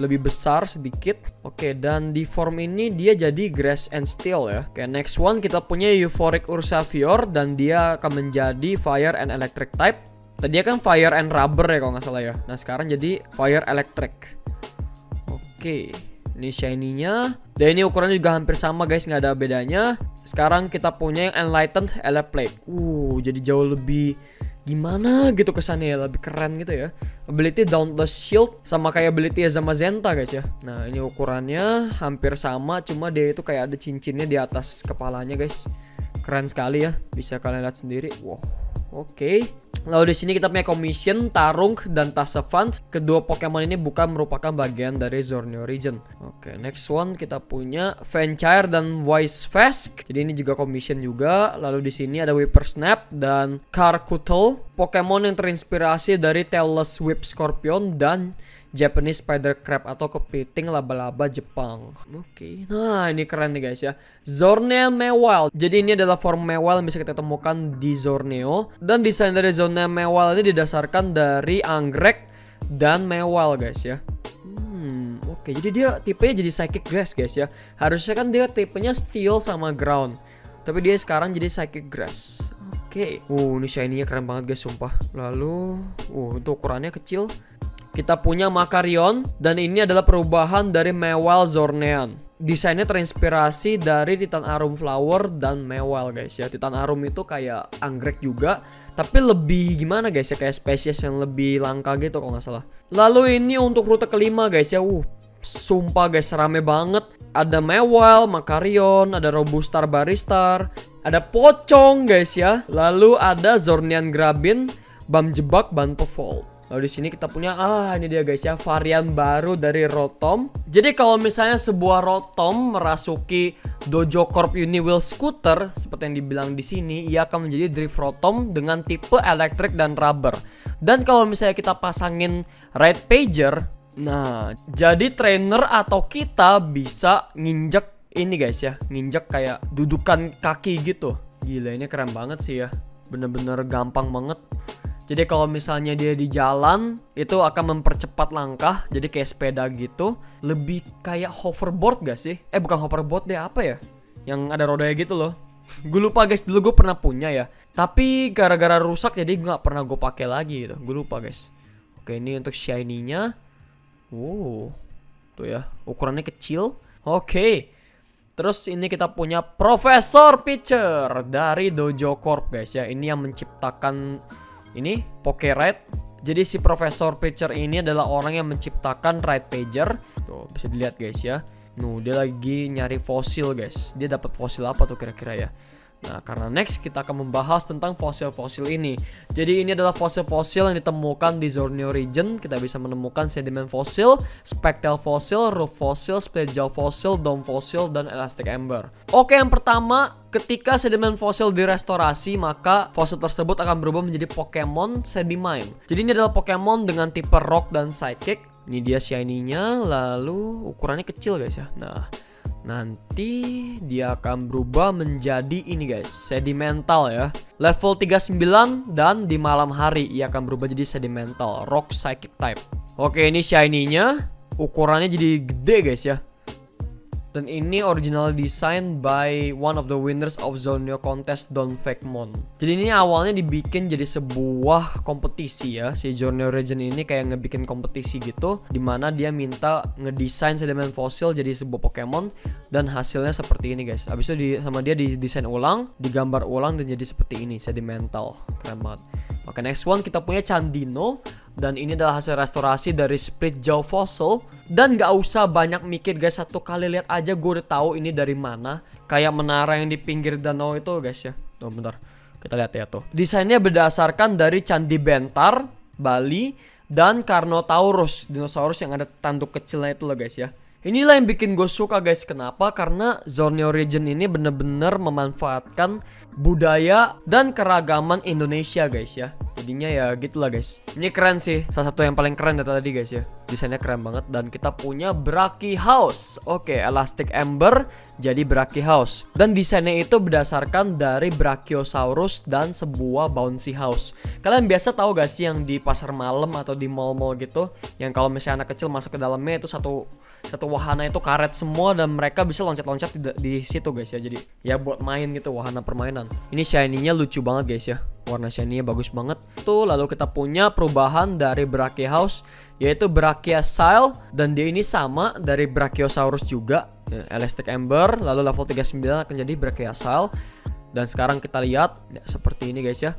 lebih besar sedikit. Oke, dan di form ini dia jadi Grass and Steel ya. Oke, next one kita punya Euphoric Ursavior, dan dia akan menjadi Fire and Electric type. Tadi kan Fire and Rubber ya kalau nggak salah ya. Nah sekarang jadi Fire Electric. Oke, ini shiny-nya. Dan ini ukurannya juga hampir sama guys, nggak ada bedanya. Sekarang kita punya yang Enlightened Eleplake. Jadi jauh lebih gimana gitu kesannya ya, lebih keren gitu ya. Ability Dauntless Shield sama kayak ability Zamazenta guys ya. Nah ini ukurannya hampir sama, cuma dia itu kayak ada cincinnya di atas kepalanya guys. Keren sekali ya, bisa kalian lihat sendiri. Wow, oke. Lalu di sini kita punya Commission, Tarung, dan Tassevant. Kedua Pokemon ini bukan merupakan bagian dari Zorneo region. Oke, next one kita punya Venchire dan Wisefast. Jadi ini juga Commission juga. Lalu di sini ada Whippersnap dan Carcutle, Pokemon yang terinspirasi dari Tailless Whip Scorpion dan Japanese Spider Crab atau kepiting laba-laba Jepang. Oke. Nah, ini keren nih guys ya. Zornean Mewile. Jadi ini adalah form Mewile yang bisa kita temukan di Zorneo. Dan desain dari Zornean Mewile ini didasarkan dari anggrek dan Mewile guys ya. Oke, jadi dia tipenya jadi Psychic Grass guys ya. Harusnya kan dia tipenya Steel sama Ground, tapi dia sekarang jadi Psychic Grass. Oke. Ini shiny-nya keren banget guys, sumpah. Lalu, untuk ukurannya kecil. Kita punya Makarion, dan ini adalah perubahan dari Mewile Zornean. Desainnya terinspirasi dari Titan Arum Flower dan Mewile guys ya. Titan Arum itu kayak anggrek juga, tapi lebih gimana guys ya, kayak spesies yang lebih langka gitu kalau nggak salah. Lalu ini untuk rute kelima guys ya. Sumpah guys, rame banget. Ada Mewile, Makarion, ada Robustar Baristar, ada Pocong guys ya. Lalu ada Zornean Grabin, Bam Jebak, Bumper Vault. Lalu di sini kita punya ini dia guys ya, varian baru dari Rotom. Jadi kalau misalnya sebuah Rotom merasuki Dojo Corp Uniwheel Scooter seperti yang dibilang di sini, ia akan menjadi Drift Rotom dengan tipe Electric dan Rubber. Dan kalau misalnya kita pasangin Red Pager, nah jadi trainer atau kita bisa nginjek ini guys ya, nginjek kayak dudukan kaki gitu. Gila, ini keren banget sih ya. Bener-bener gampang banget. Jadi kalau misalnya dia di jalan, itu akan mempercepat langkah. Jadi kayak sepeda gitu. Lebih kayak hoverboard gak sih? Bukan hoverboard deh, apa ya? Yang ada rodanya gitu loh. Gue lupa guys, dulu gue pernah punya ya. Tapi gara-gara rusak jadi gak pernah gue pakai lagi gitu. Gue lupa guys. Oke, ini untuk shiny-nya. Tuh ya, ukurannya kecil. Oke. Terus ini kita punya Profesor Pitcher dari Dojo Corp guys ya. Ini yang menciptakan ini Pokeride. Jadi si Profesor Pitcher ini adalah orang yang menciptakan Ride Pager. Tuh bisa dilihat guys ya. Dia lagi nyari fosil guys. Dia dapat fosil apa tuh kira-kira ya? Nah, karena next kita akan membahas tentang fosil-fosil ini. Jadi ini adalah fosil-fosil yang ditemukan di Zorneo region. Kita bisa menemukan sedimen fosil, spectral fosil, roof fosil, split jaw fosil, dome fosil, dan elastic ember. Oke, yang pertama, ketika sedimen fosil direstorasi, maka fosil tersebut akan berubah menjadi Pokemon Sedimine. Jadi ini adalah Pokemon dengan tipe Rock dan Psychic. Ini dia shiny-nya, lalu ukurannya kecil guys ya. Nah, nanti dia akan berubah menjadi ini guys, sedimental ya. Level 39 dan di malam hari ia akan berubah jadi sedimental, rock psychic type. Oke, ini shiny-nya. Ukurannya jadi gede guys ya. Dan ini original design by one of the winners of Zorneo contest, Don Fakemon. Jadi ini awalnya dibikin jadi sebuah kompetisi ya. Si Zorneo region ini kayak ngebikin kompetisi gitu, dimana dia minta ngedesain sedimen fosil jadi sebuah Pokemon. Dan hasilnya seperti ini guys. Habis itu sama dia didesain ulang, digambar ulang dan jadi seperti ini, sedimental. Keren banget. Maka next one kita punya Candino. Dan ini adalah hasil restorasi dari split jaw fossil. Dan gak usah banyak mikir guys, satu kali lihat aja gue udah tahu ini dari mana. Kayak menara yang di pinggir danau itu guys ya. Tuh bentar, kita lihat ya tuh. Desainnya berdasarkan dari Candi Bentar, Bali, dan Carnotaurus, dinosaurus yang ada tanduk kecilnya itu loh guys ya. Inilah yang bikin gue suka guys. Kenapa? Karena Zorneo region ini bener-bener memanfaatkan budaya dan keragaman Indonesia guys ya. Jadinya ya gitulah guys. Ini keren sih. Salah satu yang paling keren dari tadi guys ya. Desainnya keren banget. Dan kita punya Brachy House. Oke, Elastic Ember jadi Brachy House. Dan desainnya itu berdasarkan dari Brachiosaurus dan sebuah bouncy house. Kalian biasa tahu gak sih yang di pasar malam atau di mall-mall gitu, yang kalau misalnya anak kecil masuk ke dalamnya itu satu wahana itu karet semua dan mereka bisa loncat-loncat di situ guys ya. Jadi ya buat main gitu, wahana permainan. Ini shiny-nya lucu banget guys ya. Warna shiny-nya bagus banget. Tuh, lalu kita punya perubahan dari Brachy House, yaitu Brachiosail, dan dia ini sama dari Brachiosaurus juga. Elastic Ember, lalu level 39 akan jadi Brachiosail. Dan sekarang kita lihat ya, seperti ini guys ya.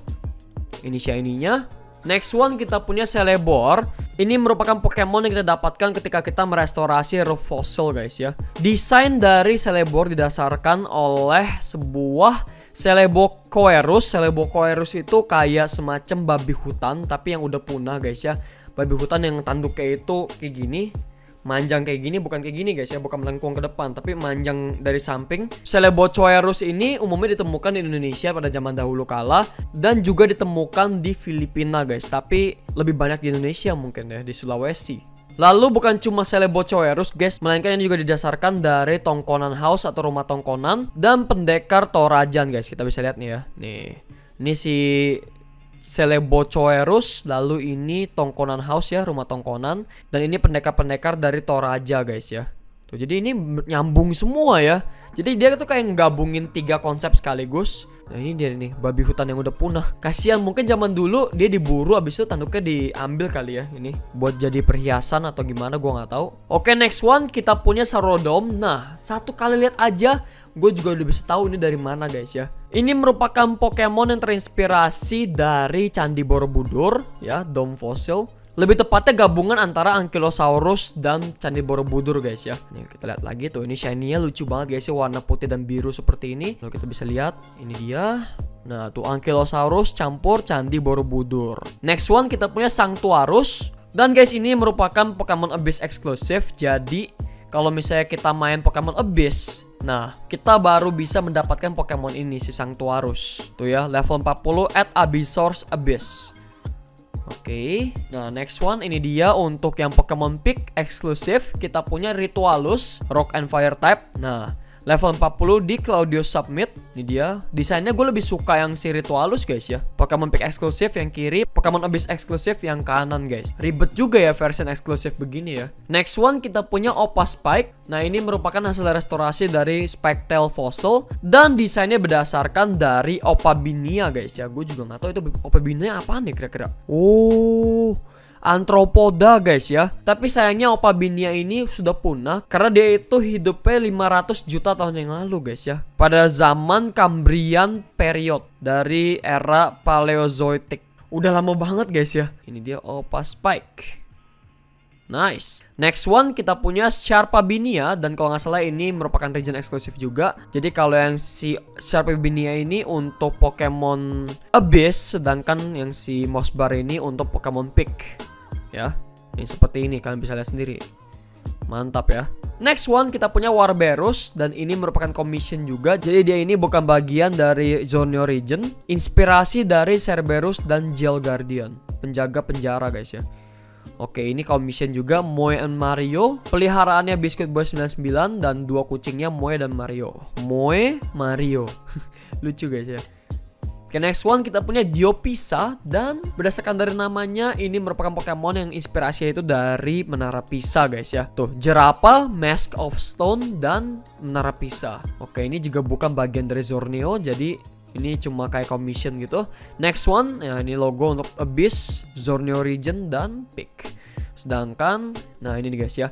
Ini shiny-nya. Next one kita punya Celeborn. Ini merupakan Pokemon yang kita dapatkan ketika kita merestorasi roof fossil guys ya. Desain dari Celeborn didasarkan oleh sebuah Celebocoerus. Celebocoerus itu kayak semacam babi hutan tapi yang udah punah guys ya. Babi hutan yang tanduknya itu kayak gini, manjang kayak gini, bukan kayak gini guys ya, bukan melengkung ke depan tapi manjang dari samping. Celebocoerus ini umumnya ditemukan di Indonesia pada zaman dahulu kala dan juga ditemukan di Filipina guys, tapi lebih banyak di Indonesia mungkin ya, di Sulawesi. Lalu bukan cuma Celebocoerus guys, melainkan ini juga didasarkan dari Tongkonan House atau rumah tongkonan dan pendekar Torajan guys. Kita bisa lihat nih ya. Nih. Ini si Celebocoerus, lalu ini Tongkonan House ya, rumah tongkonan, dan ini pendekar-pendekar dari Toraja guys ya. Tuh, jadi ini nyambung semua ya. Jadi dia tuh kayak gabungin 3 konsep sekaligus. Nah ini dia nih, babi hutan yang udah punah. Kasihan, mungkin zaman dulu dia diburu, abis itu tanduknya diambil kali ya. Ini buat jadi perhiasan atau gimana, gua nggak tahu. Oke, next one kita punya Sarodom. Nah, satu kali lihat aja gue juga udah bisa tahu ini dari mana guys ya. Ini merupakan Pokemon yang terinspirasi dari Candi Borobudur ya, Dome Fossil. Lebih tepatnya gabungan antara Ankylosaurus dan Candi Borobudur guys ya. Nih kita lihat lagi tuh, ini shiny-nya lucu banget guys ya, warna putih dan biru seperti ini. Lalu kita bisa lihat, ini dia. Nah tuh Ankylosaurus campur Candi Borobudur. Next one kita punya Sanctuarus. Dan guys ini merupakan Pokemon Abyss eksklusif. Jadi kalau misalnya kita main Pokemon Abyss, nah kita baru bisa mendapatkan Pokemon ini, si Sanctuarus. Tuh ya, level 40 at Abyssors Abyss. Oke, nah next one ini dia untuk yang Pokemon Pick eksklusif. Kita punya Ritualus, Rock and Fire type. Nah, Level 40 di Claudius Submit. Ini dia. Desainnya gue lebih suka yang si Ritualus guys ya. Pokemon Pick eksklusif yang kiri, Pokemon Abyss eksklusif yang kanan guys. Ribet juga ya version eksklusif begini ya. Next one kita punya Opa Spike. Nah ini merupakan hasil restorasi dari Spiketail Fossil. Dan desainnya berdasarkan dari Opabinia guys ya. Gue juga gak tahu itu Opabinia apaan nih kira-kira. Oh, Anthropoda guys ya. Tapi sayangnya Opabinia ini sudah punah karena dia itu hidupnya 500 juta tahun yang lalu guys ya. Pada zaman Cambrian period dari era Paleozoic. Udah lama banget guys ya. Ini dia Opa Spike. Nice. Next one kita punya Sharpabinia. Dan kalau nggak salah ini merupakan region eksklusif juga. Jadi kalau yang si Sharpabinia ini untuk Pokemon Abyss, sedangkan yang si Mossbar ini untuk Pokemon Pick. Ya, ini seperti ini, kalian bisa lihat sendiri. Mantap ya. Next one kita punya Warberus. Dan ini merupakan commission juga. Jadi dia ini bukan bagian dari Zorneo region. Inspirasi dari Cerberus dan Gel Guardian, penjaga penjara guys ya. Oke, ini commission juga Moe and Mario. Peliharaannya Biscuit Boy 99 dan dua kucingnya Moe dan Mario. Moe, Mario. Lucu guys ya. Oke, next one kita punya Diopisa. Dan berdasarkan dari namanya, ini merupakan Pokemon yang inspirasinya itu dari Menara Pisa guys ya. Tuh, Jerapah, Mask of Stone, dan Menara Pisa. Oke, ini juga bukan bagian dari Zorneo. Jadi ini cuma kayak commission gitu. Next one, ya ini logo untuk Abyss, Zorneo region, dan Pick. Sedangkan, nah ini nih guys ya.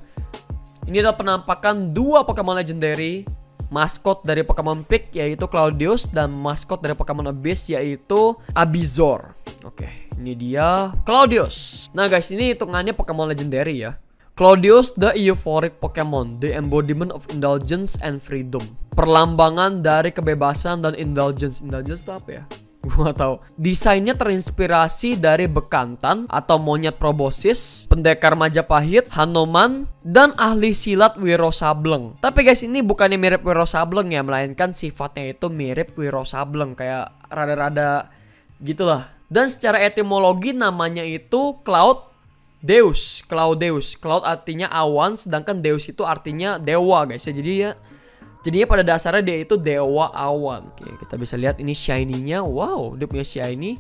Ini adalah penampakan dua Pokemon legendary. Maskot dari Pokemon Pick yaitu Claudius, dan maskot dari Pokemon Abyss yaitu Abizor. Oke, ini dia Claudius. Nah guys, ini hitungannya Pokemon legendary ya. Claudius, the euphoric Pokemon, the embodiment of indulgence and freedom. Perlambangan dari kebebasan dan indulgence. Indulgence itu apa ya? Gua gak tahu. Desainnya terinspirasi dari bekantan atau monyet proboscis, pendekar Majapahit, Hanuman, dan ahli silat Wiro Sableng. Tapi guys, ini bukannya mirip Wiro Sableng ya, melainkan sifatnya itu mirip Wiro Sableng, kayak rada-rada gitulah. Dan secara etimologi namanya itu Claudeus. Cloud artinya awan, sedangkan Deus itu artinya dewa guys ya. Jadinya pada dasarnya dia itu dewa awan. Oke, kita bisa lihat ini shiny-nya. Wow, dia punya shiny.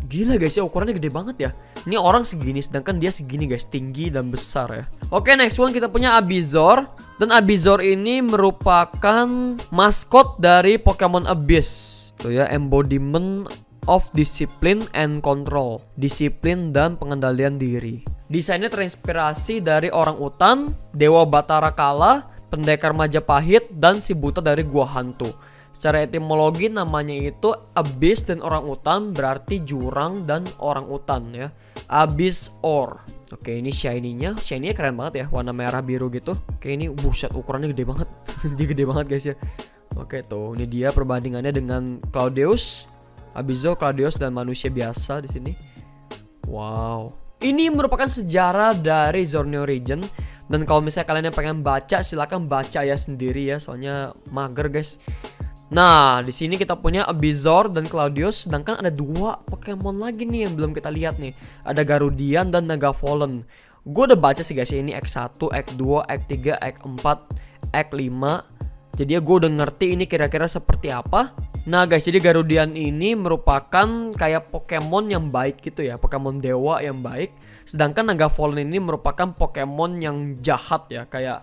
Gila guys ya, ukurannya gede banget ya. Ini orang segini, sedangkan dia segini guys, tinggi dan besar ya. Oke, next one kita punya Abizor. Dan Abizor ini merupakan maskot dari Pokemon Abyss. Tuh ya, embodiment of discipline and control. Disiplin dan pengendalian diri. Desainnya terinspirasi dari orang utan, Dewa Batara Kala, pendekar Majapahit, dan si buta dari Gua Hantu. Secara etimologi namanya itu Abyss dan orang utan berarti jurang dan orang utan ya. Abyss Or. Oke, ini shiny-nya. Shiny-nya keren banget ya, warna merah biru gitu. Oke, ini buset ukurannya gede banget. Dia gede banget guys ya. Oke tuh, ini dia perbandingannya dengan Claudius, Abizor, Claudius, dan manusia biasa di sini. Wow. Ini merupakan sejarah dari Zorneo region. Dan kalau misalnya kalian yang pengen baca, silakan baca ya sendiri ya, soalnya mager guys. Nah, di sini kita punya Abizor dan Claudius, sedangkan ada dua Pokemon lagi nih yang belum kita lihat nih. Ada Garudian dan Naga Fallen. Gue udah baca sih guys ya, ini X1, X2, X3, X4, X5. Jadi ya gue udah ngerti ini kira-kira seperti apa. Nah guys, jadi Garudian ini merupakan kayak Pokemon yang baik gitu ya, Pokemon dewa yang baik. Sedangkan Naga Fallen ini merupakan Pokemon yang jahat ya, kayak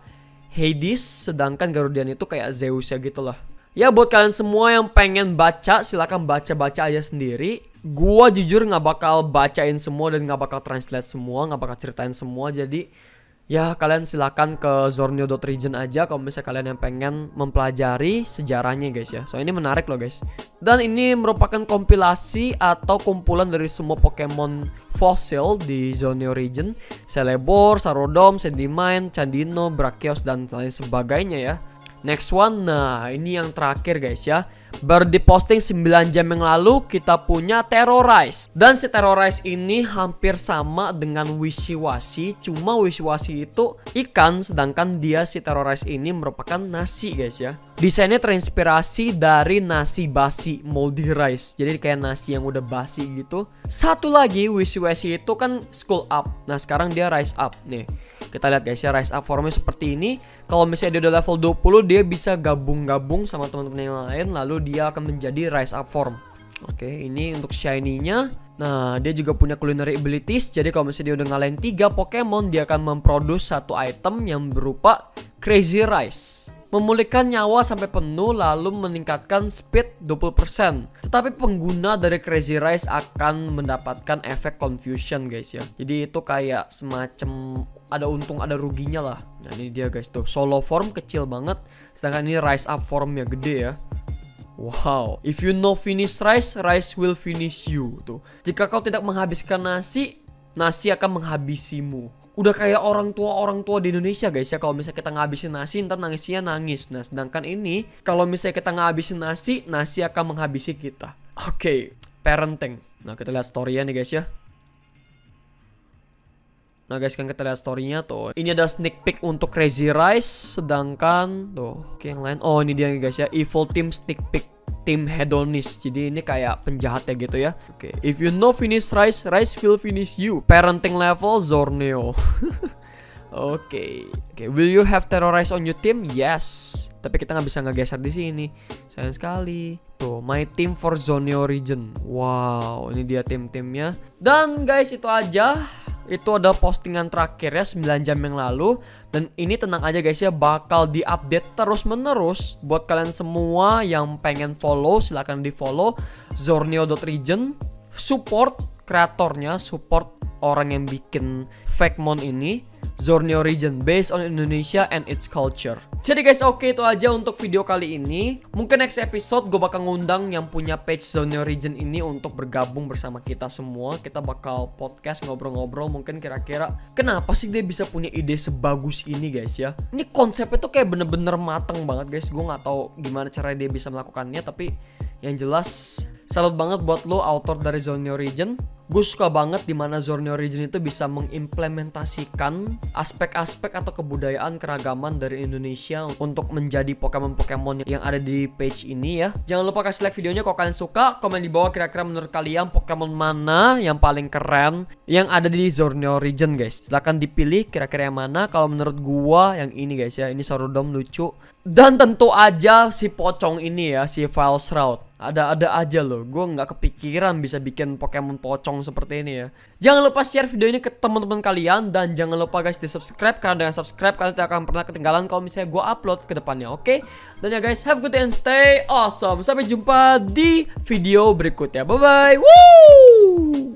Hades. Sedangkan Garudian itu kayak Zeus ya gitu lah. Ya buat kalian semua yang pengen baca, silakan baca-baca aja sendiri. Gua jujur gak bakal bacain semua dan gak bakal translate semua, gak bakal ceritain semua. Jadi ya kalian silakan ke Zorneo.region aja kalau misalnya kalian yang pengen mempelajari sejarahnya guys ya. So ini menarik loh guys. Dan ini merupakan kompilasi atau kumpulan dari semua Pokemon fosil di Zorneo region. Celeborn, Sarodom, Sandymine, Candino, Brachios, dan lain sebagainya ya. Next one, nah ini yang terakhir guys ya. Baru diposting 9 jam yang lalu kita punya Terrorize. Dan si Terrorize ini hampir sama dengan Wishiwashi. Cuma Wishiwashi itu ikan, sedangkan dia si Terrorize ini merupakan nasi guys ya. Desainnya terinspirasi dari nasi basi moldy rice. Jadi kayak nasi yang udah basi gitu. Satu lagi Wishiwashi itu kan Skull Up. Nah sekarang dia Rise Up nih. Kita lihat guys ya, rise up formnya seperti ini. Kalau misalnya dia udah level 20, dia bisa gabung-gabung sama teman-teman yang lain, lalu dia akan menjadi rise up form. Oke, ini untuk shiny-nya. Nah, dia juga punya culinary abilities. Jadi kalau misalnya dia udah ngalahin 3 Pokemon, dia akan memproduce satu item yang berupa Crazy Rice. Memulihkan nyawa sampai penuh lalu meningkatkan speed 20%. Tetapi pengguna dari Crazy Rice akan mendapatkan efek confusion guys ya. Jadi itu kayak semacam ada untung ada ruginya lah. Nah ini dia guys tuh, solo form kecil banget. Sedangkan ini rise up formnya gede ya. Wow, if you know finish rice, rice will finish you tuh. Jika kau tidak menghabiskan nasi, nasi akan menghabisimu. Udah kayak orang tua di Indonesia guys ya. Kalau misalnya kita ngabisin nasi, ntar nangisnya nangis. Nah sedangkan ini, kalau misalnya kita ngabisin nasi, nasi akan menghabisi kita. Oke, parenting. Nah kita lihat story-nya nih guys ya. Nah guys, kan kita lihat story-nya tuh. Ini ada sneak peek untuk Crazy Rice. Sedangkan tuh, oke yang lain. Oh ini dia nih guys ya, Evil Team sneak peek. Tim hedonist. Jadi ini kayak penjahatnya gitu ya. Oke, if you know finish rice, rice will finish you. Parenting level Zorneo. Oke, will you have terrorize on your team? Yes. Tapi kita nggak bisa ngegeser di sini. Sayang sekali. Tuh, my team for Zorneo region. Wow, ini dia tim-timnya. Dan guys, itu aja. Itu ada postingan terakhir ya 9 jam yang lalu. Dan ini tenang aja guys ya, bakal diupdate terus menerus. Buat kalian semua yang pengen follow, silahkan di follow Zorneo.region. Support kreatornya, support orang yang bikin fake mon ini, Zorneo region based on Indonesia and its culture. Jadi guys, oke itu aja untuk video kali ini. Mungkin next episode gue bakal ngundang yang punya page Zorneo region ini untuk bergabung bersama kita semua. Kita bakal podcast ngobrol-ngobrol, mungkin kira-kira kenapa sih dia bisa punya ide sebagus ini guys ya. Ini konsepnya tuh kayak bener-bener mateng banget guys. Gue nggak tahu gimana cara dia bisa melakukannya, tapi yang jelas salut banget buat lo author dari Zorneo region. Gue suka banget dimana Zorneo region itu bisa mengimplementasikan aspek-aspek atau kebudayaan keragaman dari Indonesia untuk menjadi Pokemon-Pokemon yang ada di page ini ya. Jangan lupa kasih like videonya kalau kalian suka. Komen di bawah kira-kira menurut kalian Pokemon mana yang paling keren yang ada di Zorneo region guys. Silahkan dipilih kira-kira yang mana. Kalau menurut gua yang ini guys ya. Ini Sarudom lucu. Dan tentu aja si pocong ini ya, si Vileplume. Ada aja loh, gue nggak kepikiran bisa bikin Pokemon pocong seperti ini ya. Jangan lupa share video ini ke teman-teman kalian. Dan jangan lupa guys di subscribe, karena dengan subscribe kalian tidak akan pernah ketinggalan kalau misalnya gue upload ke depannya, oke? Dan ya guys, have a good day and stay awesome. Sampai jumpa di video berikutnya, bye bye. Woo!